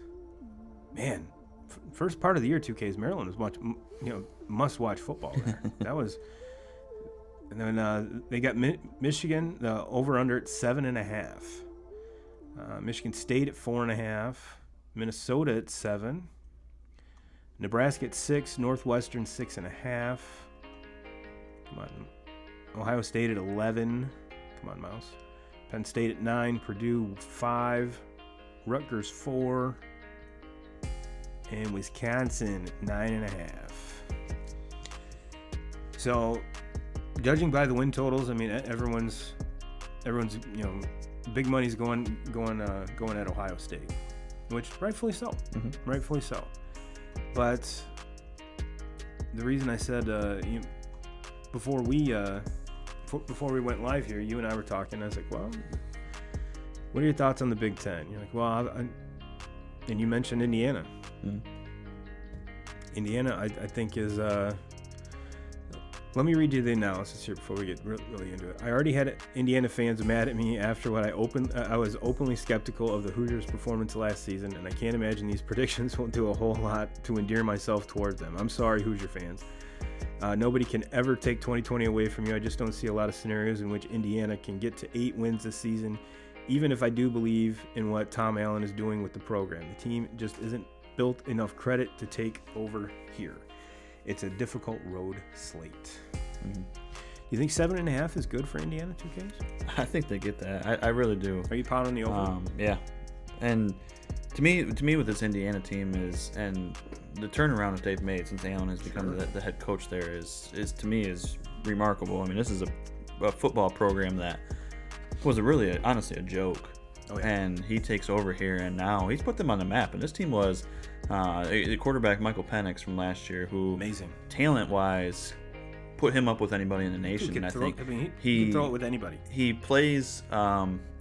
Man, first part of the year 2Ks, Maryland was must-watch football there. That was, and then they got Michigan, the over/under at 7.5. Michigan State at 4.5, Minnesota at 7. Nebraska at 6, Northwestern 6.5. Come on. Ohio State at 11. Come on, Mouse. Penn State at 9, Purdue 5, Rutgers 4, and Wisconsin at 9.5. So, judging by the win totals, everyone's big money's going at Ohio State, which rightfully so. Rightfully so. But the reason I said before we went live here, you and I were talking. I was like, well, what are your thoughts on the Big Ten? You're like, well, and you mentioned Indiana. Indiana, I think is. Let me read you the analysis here before we get really into it. I already had Indiana fans mad at me after what I was openly skeptical of the Hoosiers' performance last season, and I can't imagine these predictions won't do a whole lot to endear myself towards them. I'm sorry, Hoosier fans. Nobody can ever take 2020 away from you. I just don't see a lot of scenarios in which Indiana can get to 8 wins this season, even if I do believe in what Tom Allen is doing with the program. The team just isn't built enough credit to take over here. It's a difficult road slate. You think 7.5 is good for Indiana 2Ks? I think they get that. I really do. Are you pounding the over? Yeah. And to me, with this Indiana team and the turnaround that they've made since Allen has become the head coach there is to me is remarkable. This is a football program that was honestly a joke. Oh, yeah. And he takes over here, and now he's put them on the map. And this team was the quarterback Michael Panicks from last year, who amazing talent-wise put him up with anybody in the nation. And I think he can throw it with anybody. He plays.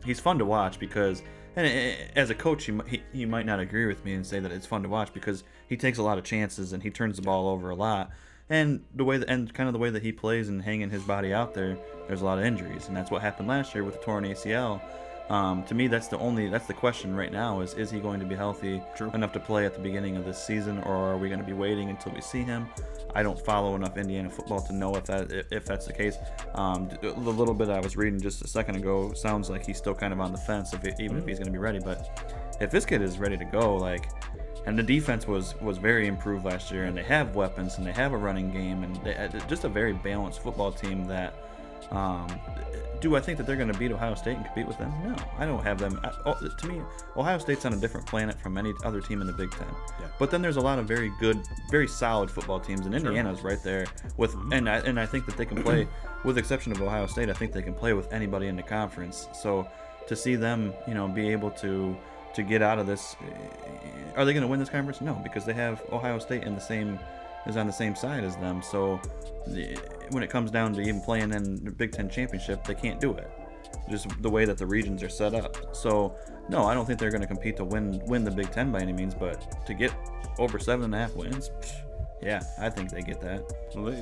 He's fun to watch because, and as a coach, he might not agree with me and say that it's fun to watch because he takes a lot of chances and he turns the ball over a lot. And the way that he plays and hanging his body out there, there's a lot of injuries, and that's what happened last year with the torn ACL. To me, that's the question right now is he going to be healthy enough to play at the beginning of this season, or are we going to be waiting until we see him? I don't follow enough Indiana football to know if that's the case. The little bit I was reading just a second ago sounds like he's still kind of on the fence even if he's going to be ready. But if this kid is ready to go, and the defense was very improved last year, and they have weapons and they have a running game, and just a very balanced football team that. Do I think that they're going to beat Ohio State and compete with them? No, I don't have them. To me, Ohio State's on a different planet from any other team in the Big Ten. Yeah. But then there's a lot of very good, very solid football teams, and Indiana's right there with. And I think that they can play, with the exception of Ohio State. I think they can play with anybody in the conference. So to see them, be able to get out of this, are they going to win this conference? No, because they have Ohio State is on the same side as them. So when it comes down to even playing in the Big Ten championship, they can't do it. Just the way that the regions are set up. So no, I don't think they're going to compete to win the Big Ten by any means. But to get over 7.5 wins, yeah, I think they get that. Well,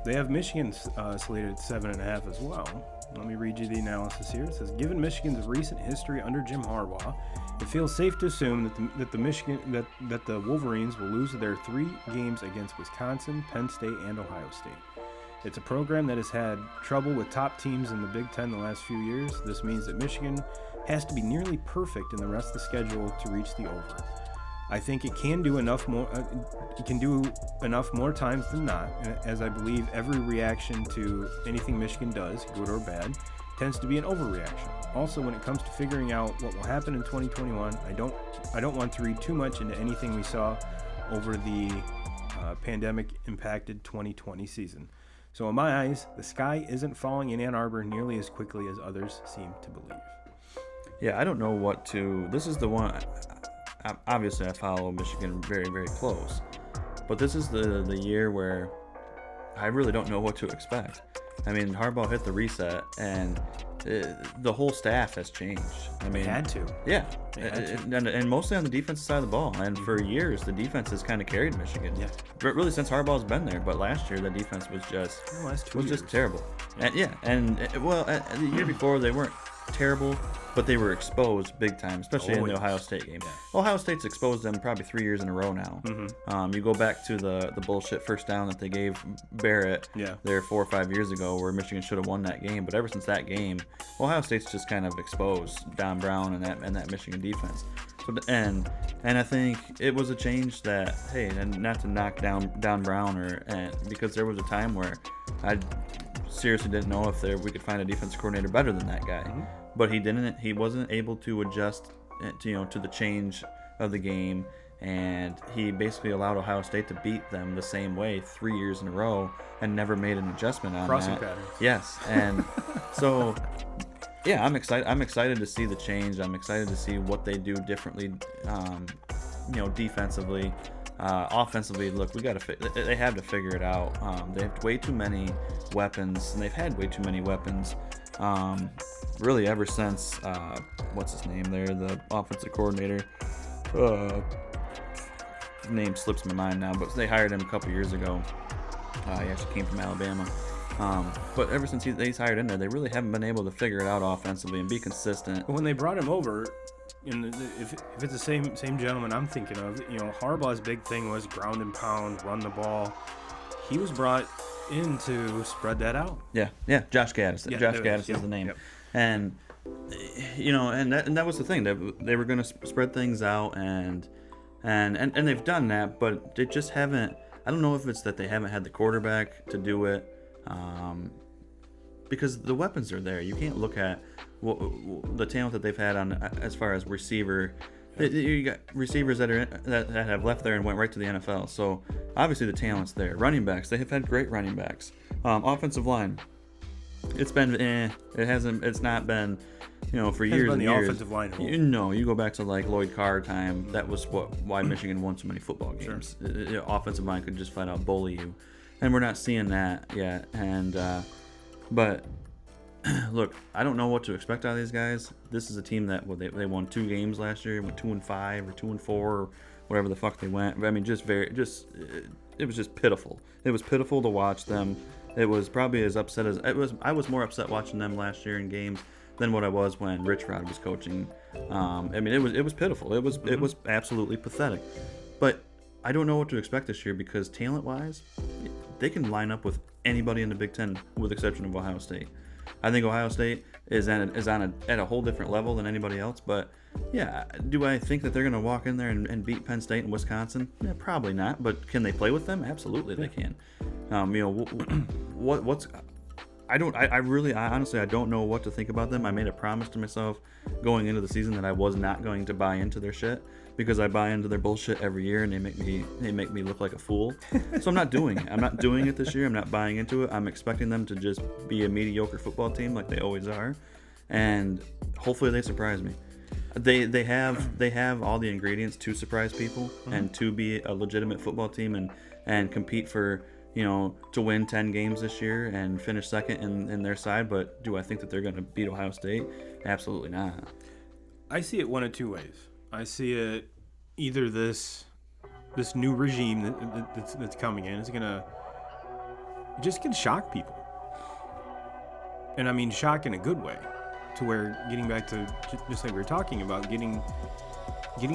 they have Michigan slated at 7.5 as well. Let me read you the analysis here. It says, given Michigan's recent history under Jim Harbaugh, it feels safe to assume that the Wolverines will lose their 3 games against Wisconsin, Penn State, and Ohio State. It's a program that has had trouble with top teams in the Big Ten the last few years. This means that Michigan has to be nearly perfect in the rest of the schedule to reach the over. I think it can do enough more. It can do enough more times than not, as I believe every reaction to anything Michigan does, good or bad, tends to be an overreaction. Also, when it comes to figuring out what will happen in 2021, I don't want to read too much into anything we saw over the pandemic impacted 2020 season. So in my eyes, the sky isn't falling in Ann Arbor nearly as quickly as others seem to believe. Yeah, I don't know what to. This is the one. Obviously, I follow Michigan very, very close, but this is the year where I really don't know what to expect. I mean, Harbaugh hit the reset, and the whole staff has changed. I mean, they had to. Yeah, and mostly on the defensive side of the ball. And for years, the defense has kind of carried Michigan. Yeah, really since Harbaugh's been there. But last year, the defense was just terrible. Yeah. And the year before they weren't terrible, but they were exposed big time, especially in the Ohio State game. Yeah. Ohio State's exposed them probably 3 years in a row now. Mm-hmm. You go back to the bullshit first down that they gave Barrett there 4 or 5 years ago, where Michigan should have won that game. But ever since that game, Ohio State's just kind of exposed Don Brown and that Michigan defense. So and I think it was a change that, hey, and not to knock down Don Brown because there was a time where I seriously didn't know if we could find a defensive coordinator better than that guy. Mm-hmm. But he wasn't able to adjust to the change of the game, and he basically allowed Ohio State to beat them the same way 3 years in a row and never made an adjustment on crossing that. patterns. Yes, and so yeah, I'm excited. I'm excited to see the change. I'm excited to see what they do differently, defensively. Offensively, look, they have to figure it out. They have way too many weapons, and they've had way too many weapons. Really, ever since what's his name there, the offensive coordinator. Name slips my mind now, but they hired him a couple years ago. He actually came from Alabama. But ever since he's hired in there, they really haven't been able to figure it out offensively and be consistent. When they brought him over, if it's the same gentleman I'm thinking of, Harbaugh's big thing was ground and pound, run the ball. He was brought in to spread that out. Yeah, Josh Gaddis. Yeah, Josh Gaddis is the name. Yep. And and that was the thing. They were going to spread things out, and they've done that, but they just haven't. I don't know if it's that they haven't had the quarterback to do it, because the weapons are there. You can't look at the talent that they've had on as far as receiver. You got receivers that have left there and went right to the NFL. So obviously the talent's there. Running backs, they have had great running backs. Offensive line, it's not been, for years and years. Offensive line. You go back to like Lloyd Carr time. That was why Michigan won so many football games. Sure. Offensive line could just flat out bully you, and we're not seeing that yet. And but look, I don't know what to expect out of these guys. This is a team that they won 2 games last year, went 2-5 or 2-4 or whatever the fuck they went. I mean, it was just pitiful. It was pitiful to watch them. It was probably as upset as it was. I was more upset watching them last year in games than what I was when Rich Rod was coaching. I mean, it was pitiful. It was absolutely pathetic. But I don't know what to expect this year because talent-wise, they can line up with anybody in the Big Ten with the exception of Ohio State. I think Ohio State is at a whole different level than anybody else. But yeah, do I think that they're going to walk in there and beat Penn State and Wisconsin? Yeah, probably not. But can they play with them? Absolutely, they can. I honestly don't know what to think about them. I made a promise to myself going into the season that I was not going to buy into their shit because I buy into their bullshit every year and they make me look like a fool. So I'm not doing it. I'm not doing it this year. I'm not buying into it. I'm expecting them to just be a mediocre football team like they always are, and hopefully they surprise me. They have all the ingredients to surprise people and to be a legitimate football team and compete for, to win 10 games this year and finish second in their side. But do I think that they're going to beat Ohio State? Absolutely not. I see it one of two ways. I see it either this new regime that's coming in is going to shock people. And I mean shock in a good way, to where getting back to just like we were talking about, getting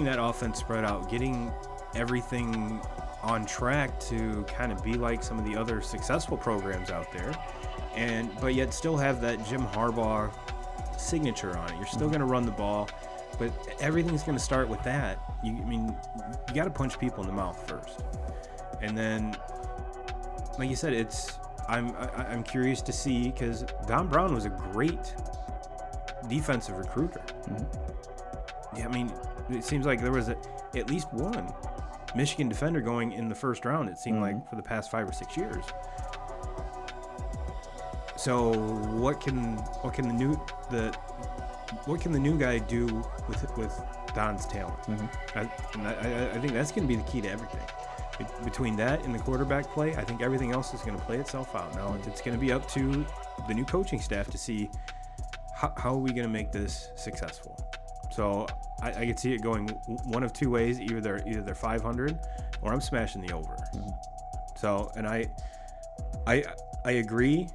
that offense spread out, getting everything on track to kind of be like some of the other successful programs out there, but yet still have that Jim Harbaugh signature on it. You're still going to run the ball, but everything's going to start with that. You got to punch people in the mouth first, and then, like you said, I'm curious to see, because Don Brown was a great defensive recruiter. Mm-hmm. Yeah, I mean, it seems like there was at least one Michigan defender going in the first round, it seemed like, for the past 5 or 6 years. So what can the new guy do with Don's talent? I think that's going to be the key to everything. Between that and the quarterback play, I think everything else is going to play itself out. Now it's going to be up to the new coaching staff to see how are we going to make this successful. So I could see it going one of two ways: either they're 500, or I'm smashing the over. So, and I agree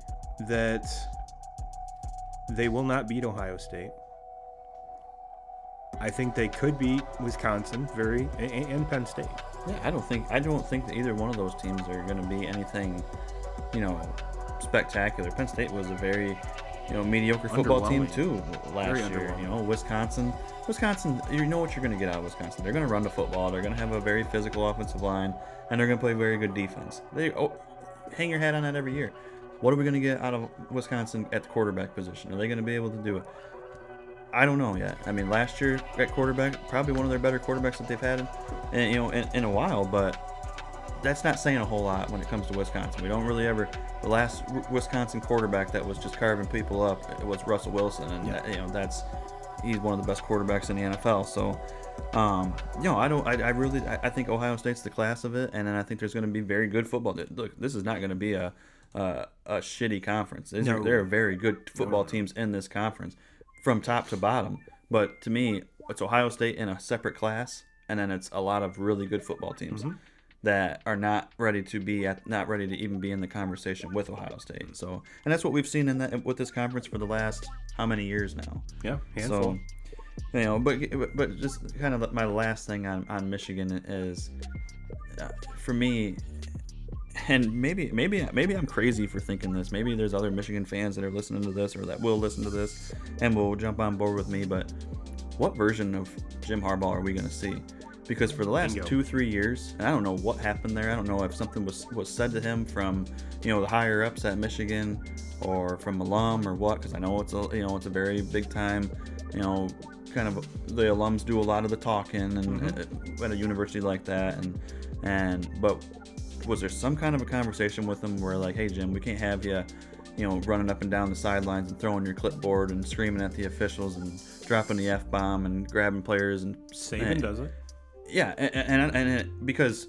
that they will not beat Ohio State. I think they could beat Wisconsin and Penn State. Yeah, I don't think that either one of those teams are going to be anything, spectacular. Penn State was a very, mediocre football team too last year. Wisconsin, you know what you're going to get out of Wisconsin. They're going to run the football. They're going to have a very physical offensive line, and they're going to play very good defense. Hang your hat on that every year. What are we going to get out of Wisconsin at the quarterback position? Are they going to be able to do it? I don't know yet. I mean, last year at quarterback, probably one of their better quarterbacks that they've had, in a while. But that's not saying a whole lot when it comes to Wisconsin. We don't really ever. The last Wisconsin quarterback that was just carving people up, it was Russell Wilson, and he's one of the best quarterbacks in the NFL. So, I think Ohio State's the class of it, and then I think there's going to be very good football. Look, this is not going to be a shitty conference. There are very good football teams in this conference, from top to bottom. But to me, it's Ohio State in a separate class, and then it's a lot of really good football teams that are not ready to even be in the conversation with Ohio State. So, and that's what we've seen with this conference for the last how many years now? Yeah, handful. So, but just kind of my last thing on Michigan is, for me. And maybe I'm crazy for thinking this. Maybe there's other Michigan fans that are listening to this or that will listen to this and will jump on board with me. But what version of Jim Harbaugh are we going to see? Because for the last 2-3 years, and I don't know what happened there. I don't know if something was said to him from the higher ups at Michigan or from alum or what. Because I know it's a very big time kind of the alums do a lot of the talking and at a university like that but. Was there some kind of a conversation with them where, like, hey, Jim, we can't have you, running up and down the sidelines and throwing your clipboard and screaming at the officials and dropping the F-bomb and grabbing players and Saban does it. Yeah, and because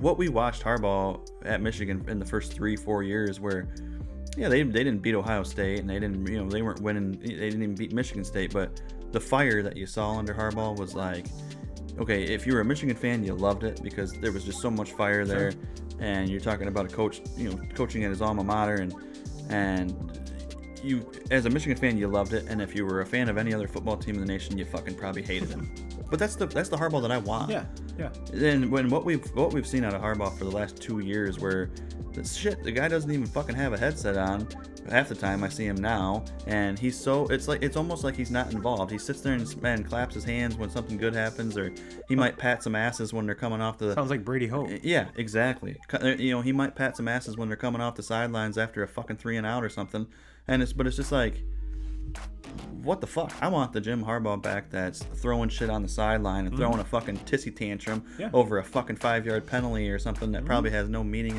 what we watched Harbaugh at Michigan in the first 3-4 years, where they didn't beat Ohio State and they didn't they weren't winning, they didn't even beat Michigan State, but the fire that you saw under Harbaugh was like. Okay, if you were a Michigan fan, you loved it because there was just so much fire there, and you're talking about a coach, coaching at his alma mater, and you, as a Michigan fan, you loved it, and if you were a fan of any other football team in the nation, you fucking probably hated him. But that's the Harbaugh that I want. Yeah. And what we've seen out of Harbaugh for the last 2 years, where the guy doesn't even fucking have a headset on. Half the time I see him now, and it's almost like he's not involved. He sits there and claps his hands when something good happens, or he might pat some asses when they're coming off the. Sounds like Brady Hope. Yeah, exactly. He might pat some asses when they're coming off the sidelines after a fucking 3-and-out or something, but it's just like, what the fuck? I want the Jim Harbaugh back that's throwing shit on the sideline and throwing a fucking tissy tantrum over a fucking 5-yard penalty or something that probably has no meaning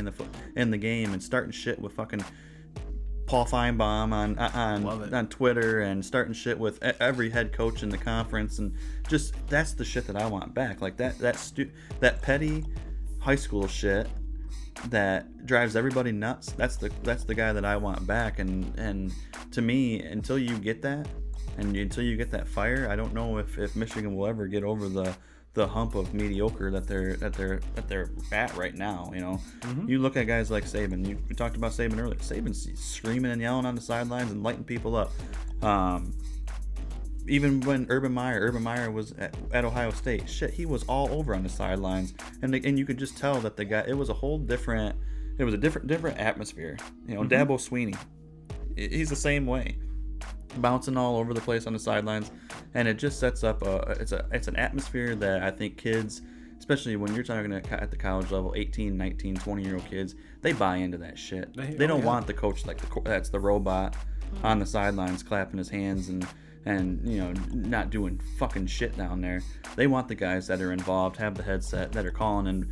in the game, and starting shit with fucking Paul Feinbaum on Twitter, and starting shit with every head coach in the conference, and just that's the shit that I want back. Like that petty high school shit that drives everybody nuts. That's the guy that I want back. And to me, until you get that, and until you get that fire, I don't know if Michigan will ever get over the hump of mediocre that they're at right now. You look at guys like Saban. We talked about Saban earlier. Saban's screaming and yelling on the sidelines and lighting people up. Even when Urban Meyer was at Ohio State, shit, he was all over on the sidelines, and you could just tell that the guy. It was a different atmosphere. Dabo Swinney, he's the same way. Bouncing all over the place on the sidelines, and it just sets up it's an atmosphere that I think kids, especially when you're talking at the college level, 18, 19, 20-year-old kids, they buy into that shit. They don't want the coach that's the robot on the sidelines clapping his hands and and not doing fucking shit down there. They want the guys that are involved, have the headset, that are calling, and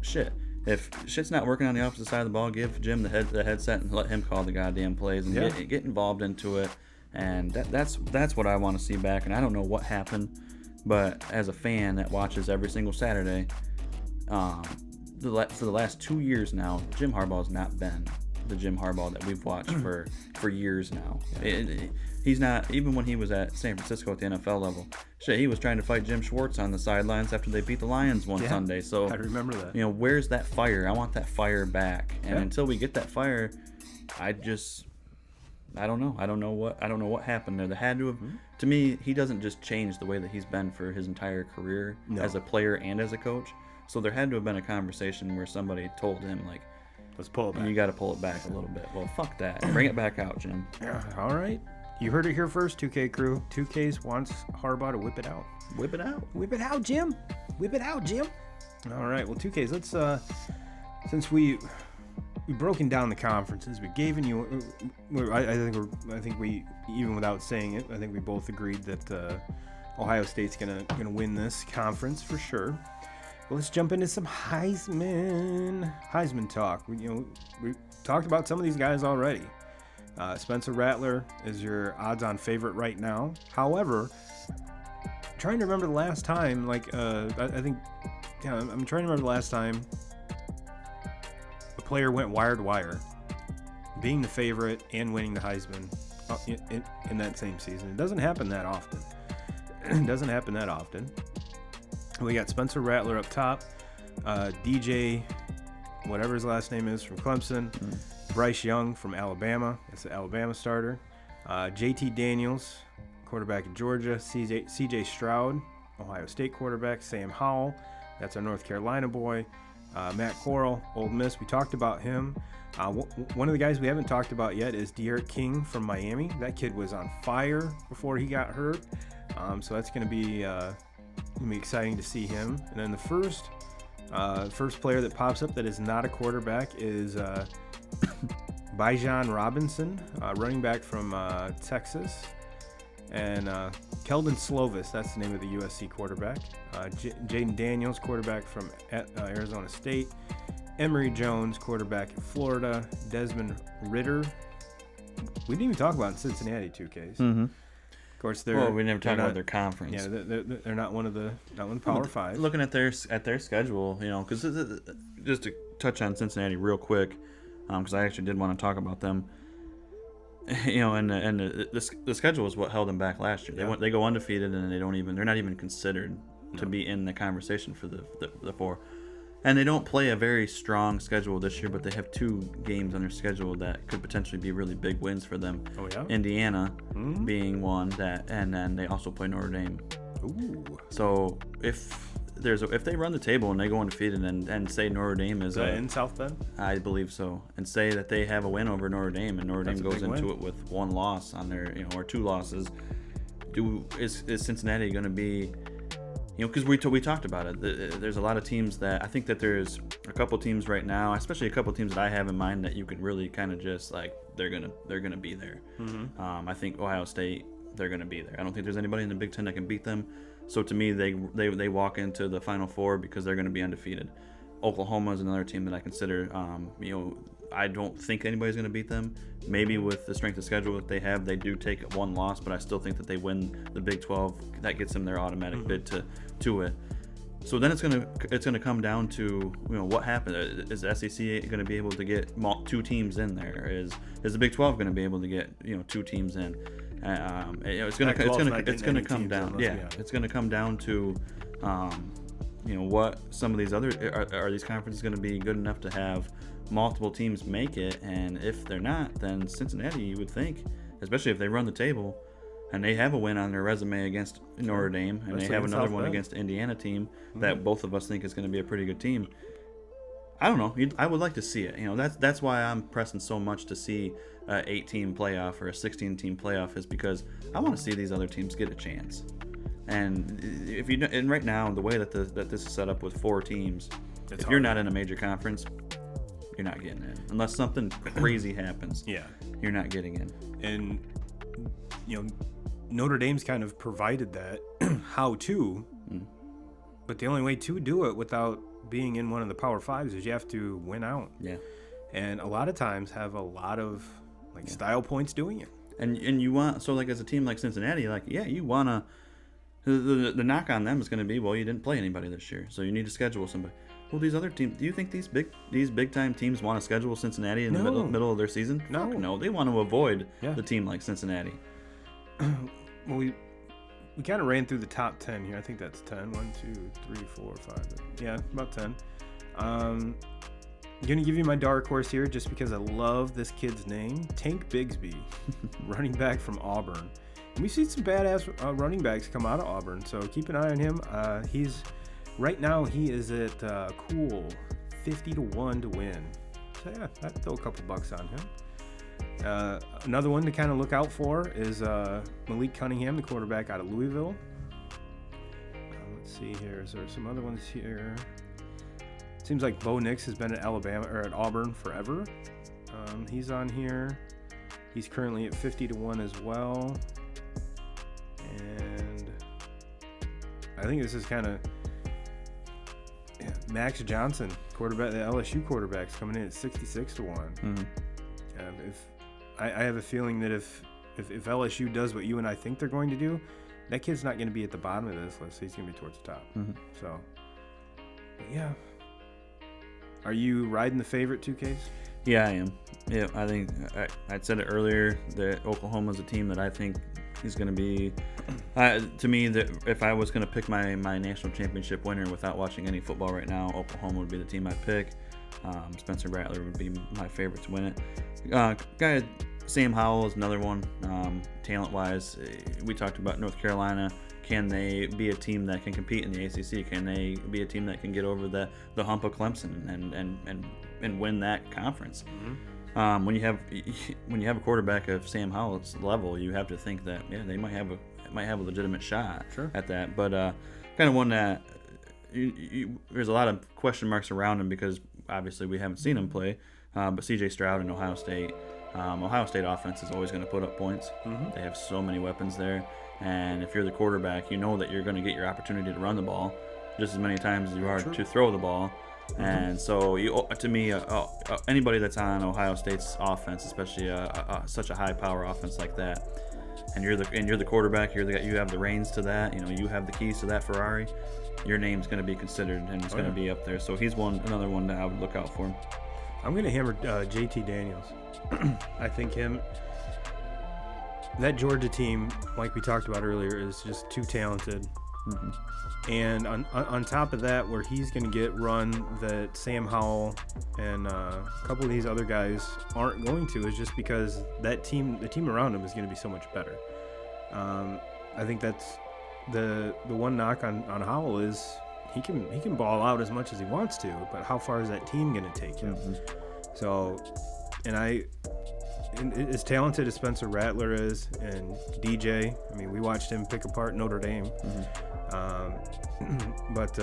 shit. If shit's not working on the opposite side of the ball, give Jim the headset and let him call the goddamn plays and get involved into it. And that's what I want to see back. And I don't know what happened, but as a fan that watches every single Saturday, for the last 2 years now, Jim Harbaugh's not been the Jim Harbaugh that we've watched for years now. He's not, even when he was at San Francisco at the NFL level. Shit, he was trying to fight Jim Schwartz on the sidelines after they beat the Lions one Sunday. So I remember that. Where's that fire? I want that fire back. And until we get that fire, I don't know. I don't know what happened there. There had to have. To me, he doesn't just change the way that he's been for his entire career as a player and as a coach. So there had to have been a conversation where somebody told him, like, let's pull it back. You got to pull it back a little bit. Well, fuck that. Bring it back out, Jim. All right. You heard it here first, 2K crew. 2Ks wants Harbaugh to whip it out. Whip it out. Whip it out, Jim. Whip it out, Jim. All right. Well, 2Ks, let's, since we've broken down the conferences, we've given you, I think we, even without saying it, I think we both agreed that Ohio State's gonna win this conference for sure. Well, let's jump into some Heisman talk. We talked about some of these guys already. Spencer Rattler is your odds-on favorite right now. However, trying to remember the last time, I'm trying to remember the last time a player went wire to wire, being the favorite and winning the Heisman in that same season. It doesn't happen that often. We got Spencer Rattler up top, DJ, whatever his last name is, from Clemson. Bryce Young from Alabama. That's the Alabama starter. JT Daniels, quarterback at Georgia. CJ Stroud, Ohio State quarterback. Sam Howell, that's our North Carolina boy. Matt Corral, Ole Miss. We talked about him. One of the guys we haven't talked about yet is De'Aaron King from Miami. That kid was on fire before he got hurt. So that's going to be exciting to see him. And then the first player that pops up that is not a quarterback is Baijan Robinson, running back from Texas, and Keldon Slovis, that's the name of the USC quarterback. Jaden Daniels, quarterback from Arizona State. Emory Jones, quarterback in Florida. Desmond Ridder. We didn't even talk about Cincinnati 2Ks. Of course, we never talked about their conference. Yeah, they're not one of the Power Five. Looking at their schedule, because just to touch on Cincinnati real quick, because I actually did want to talk about them. And the schedule is what held them back last year. They go undefeated and they're not even considered to be in the conversation for the four. And they don't play a very strong schedule this year, but they have 2 games on their schedule that could potentially be really big wins for them. Oh yeah. Indiana being one and then they also play Notre Dame. Ooh. So if they run the table and they go undefeated and say Notre Dame is in South Bend, I believe so, and say that they have a win over Notre Dame and Notre Dame goes into it with 1 loss on their or 2 losses, is Cincinnati going to be? Because we talked about it. There's a lot of teams that I think that there's a couple teams right now, especially a couple teams that I have in mind that you could really kind of just like they're gonna be there. I think Ohio State, they're gonna be there. I don't think there's anybody in the Big Ten that can beat them. So to me, they walk into the Final Four because they're gonna be undefeated. Oklahoma is another team that I consider. I don't think anybody's gonna beat them. Maybe with the strength of schedule that they have, they do take 1 loss, but I still think that they win the Big 12. That gets them their automatic bid to it. So then it's gonna come down to what happened. Is the SEC going to be able to get 2 teams in there? Is the Big 12 going to be able to get 2 teams in? It's gonna come down. It's gonna come down to what some of these other are these conferences going to be good enough to have multiple teams make it, and if they're not, then Cincinnati, you would think, especially if they run the table and they have a win on their resume against Notre Dame, and they have another one against the Indiana team that both of us think is going to be a pretty good team. I don't know. I would like to see it. That's why I'm pressing so much to see a 8-team playoff or a 16-team playoff, is because I want to see these other teams get a chance. And and right now, the way that this is set up with 4 teams, if you're not in a major conference, you're not getting in. Unless something crazy happens, you're not getting in. And Notre Dame's kind of provided that how to, but the only way to do it without being in one of the Power Fives is you have to win out. Yeah. And a lot of times have a lot of style points doing it. And you want, so like as a team like Cincinnati, like, yeah, you want to, the knock on them is going to be, well, you didn't play anybody this year, so you need to schedule somebody. Well, these other teams, do you think these big time teams want to schedule Cincinnati in the middle of their season? No. Fuck no, they want to avoid the team like Cincinnati. Well, we kind of ran through the top 10 here. I think that's 10. 1, 2, 3, 4, 5. Yeah, about 10. I'm going to give you my dark horse here just because I love this kid's name. Tank Bigsby, running back from Auburn. And we've seen some badass running backs come out of Auburn, so keep an eye on him. Right now he is at cool 50-1 to win. So yeah, I'd throw a couple bucks on him. Another one to kind of look out for is Malik Cunningham, the quarterback out of Louisville. Let's see here. Is there some other ones here? Seems like Bo Nix has been at Alabama or at Auburn forever. He's on here. He's currently at 50-1 as well. And I think this is kind of Max Johnson, quarterback, the LSU quarterback's coming in at 66-1. I have a feeling that if LSU does what you and I think they're going to do, that kid's not going to be at the bottom of this list. He's going to be towards the top. So, but yeah. Are you riding the favorite 2Ks? Yeah, I am. Yeah, I think I said it earlier that Oklahoma's a team that I think is going to be, to me, that if I was going to pick my national championship winner without watching any football right now, Oklahoma would be the team I'd pick. Spencer Rattler would be my favorite to win it. Guy Sam Howell is another one. Talent-wise, we talked about North Carolina. Can they be a team that can compete in the ACC? Can they be a team that can get over the hump of Clemson and win that conference? When you have a quarterback of Sam Howell's level, you have to think that they might have a legitimate shot at that. But kind of one that there's a lot of question marks around him because obviously we haven't seen him play. But C.J. Stroud in Ohio State. Ohio State offense is always going to put up points. They have so many weapons there. And if you're the quarterback, you know that you're going to get your opportunity to run the ball just as many times as you are to throw the ball. And so, to me, anybody that's on Ohio State's offense, especially such a high-power offense like that, and you're the quarterback, you have the reins to that. You have the keys to that Ferrari. Your name's going to be considered, and it's going to be up there. So he's another one that I would look out for. I'm going to hammer JT Daniels. I think that Georgia team, like we talked about earlier, is just too talented. And on top of that, where he's going to get run that Sam Howell and a couple of these other guys aren't going to, is just because the team around him is going to be so much better. I think that's the one knock on Howell is he can ball out as much as he wants to, but how far is that team going to take him? So, and as talented as Spencer Rattler is and DJ, I mean, we watched him pick apart Notre Dame. But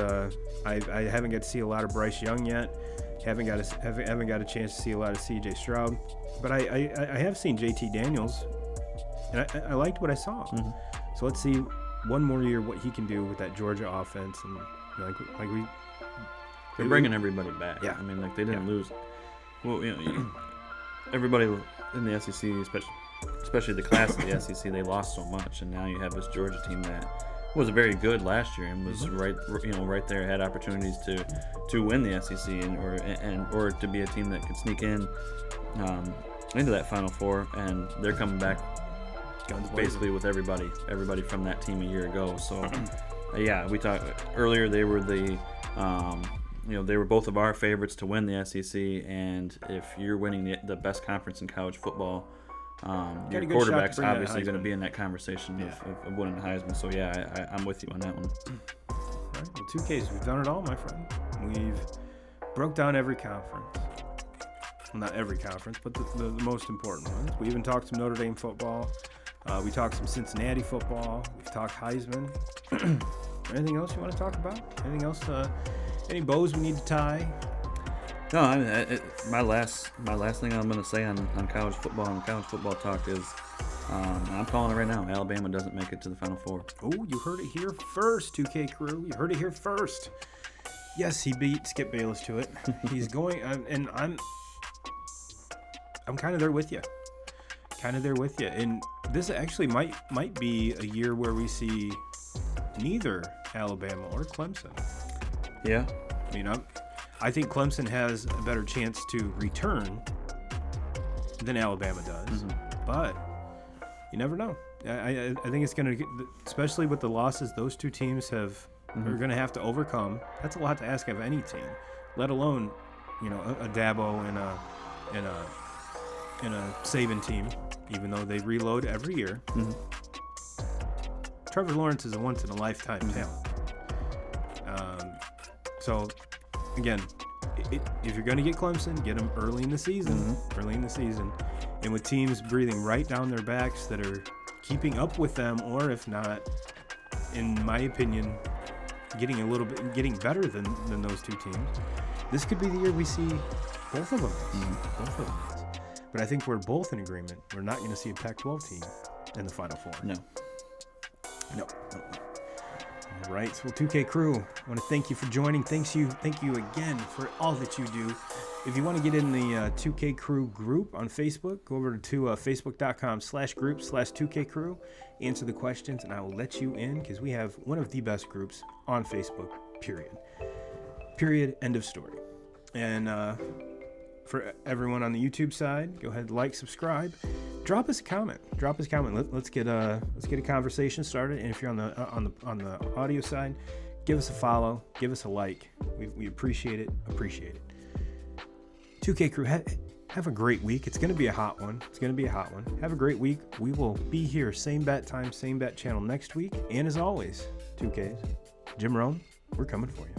I haven't got to see a lot of Bryce Young yet. Haven't got a chance to see a lot of C.J. Stroud. But I have seen JT Daniels, and I liked what I saw. So let's see one more year what he can do with that Georgia offense, and they're bringing everybody back. Yeah, I mean, they didn't lose. Well, everybody in the SEC, especially the class of the SEC, they lost so much, and now you have this Georgia team that was very good last year and was right there, had opportunities to win the SEC or to be a team that could sneak in into that Final Four, and they're coming back basically with everybody from that team a year ago. So yeah, we talked earlier. They were they were both of our favorites to win the SEC, and if you're winning the best conference in college football, your quarterback's obviously going to be in that conversation of winning the Heisman. So yeah, I'm with you on that one. All right, well, 2Ks, we've done it all, my friend. We've broke down every conference. Well, not every conference, but the most important ones. We even talked some Notre Dame football. We talked some Cincinnati football. We've talked Heisman. Anything else you want to talk about? Anything else? Any bows we need to tie? No, I mean, my last thing I'm going to say on college football and college football talk is I'm calling it right now. Alabama doesn't make it to the Final Four. Oh, you heard it here first, 2K crew. You heard it here first. Yes, he beat Skip Bayless to it. He's going, and I'm kind of there with you. And this actually might be a year where we see neither Alabama or Clemson. Yeah. I mean, I think Clemson has a better chance to return than Alabama does, but you never know. I think it's going to get, especially with the losses those two teams are going to have to overcome. That's a lot to ask of any team, let alone, a Dabo and a Saban team, even though they reload every year. Trevor Lawrence is a once-in-a-lifetime talent. So, again, if you're going to get Clemson, get them early in the season. And with teams breathing right down their backs that are keeping up with them, or if not, in my opinion, getting better than those two teams, this could be the year we see both of them. But I think we're both in agreement. We're not going to see a Pac-12 team in the Final Four. No. All right. Well, 2K crew, I want to thank you for joining. Thank you again for all that you do. If you want to get in the 2K crew group on Facebook, go over to facebook.com/group/2K crew, answer the questions, and I will let you in because we have one of the best groups on Facebook, period, end of story. And for everyone on the YouTube side, go ahead, like, subscribe, drop us a comment. Let's get a conversation started. And if you're on the audio side, give us a follow, give us a like. We appreciate it. 2K crew, have a great week. It's going to be a hot one. Have a great week. We will be here, same bat time, same bat channel next week. And as always, 2Ks, Jim Rome, we're coming for you.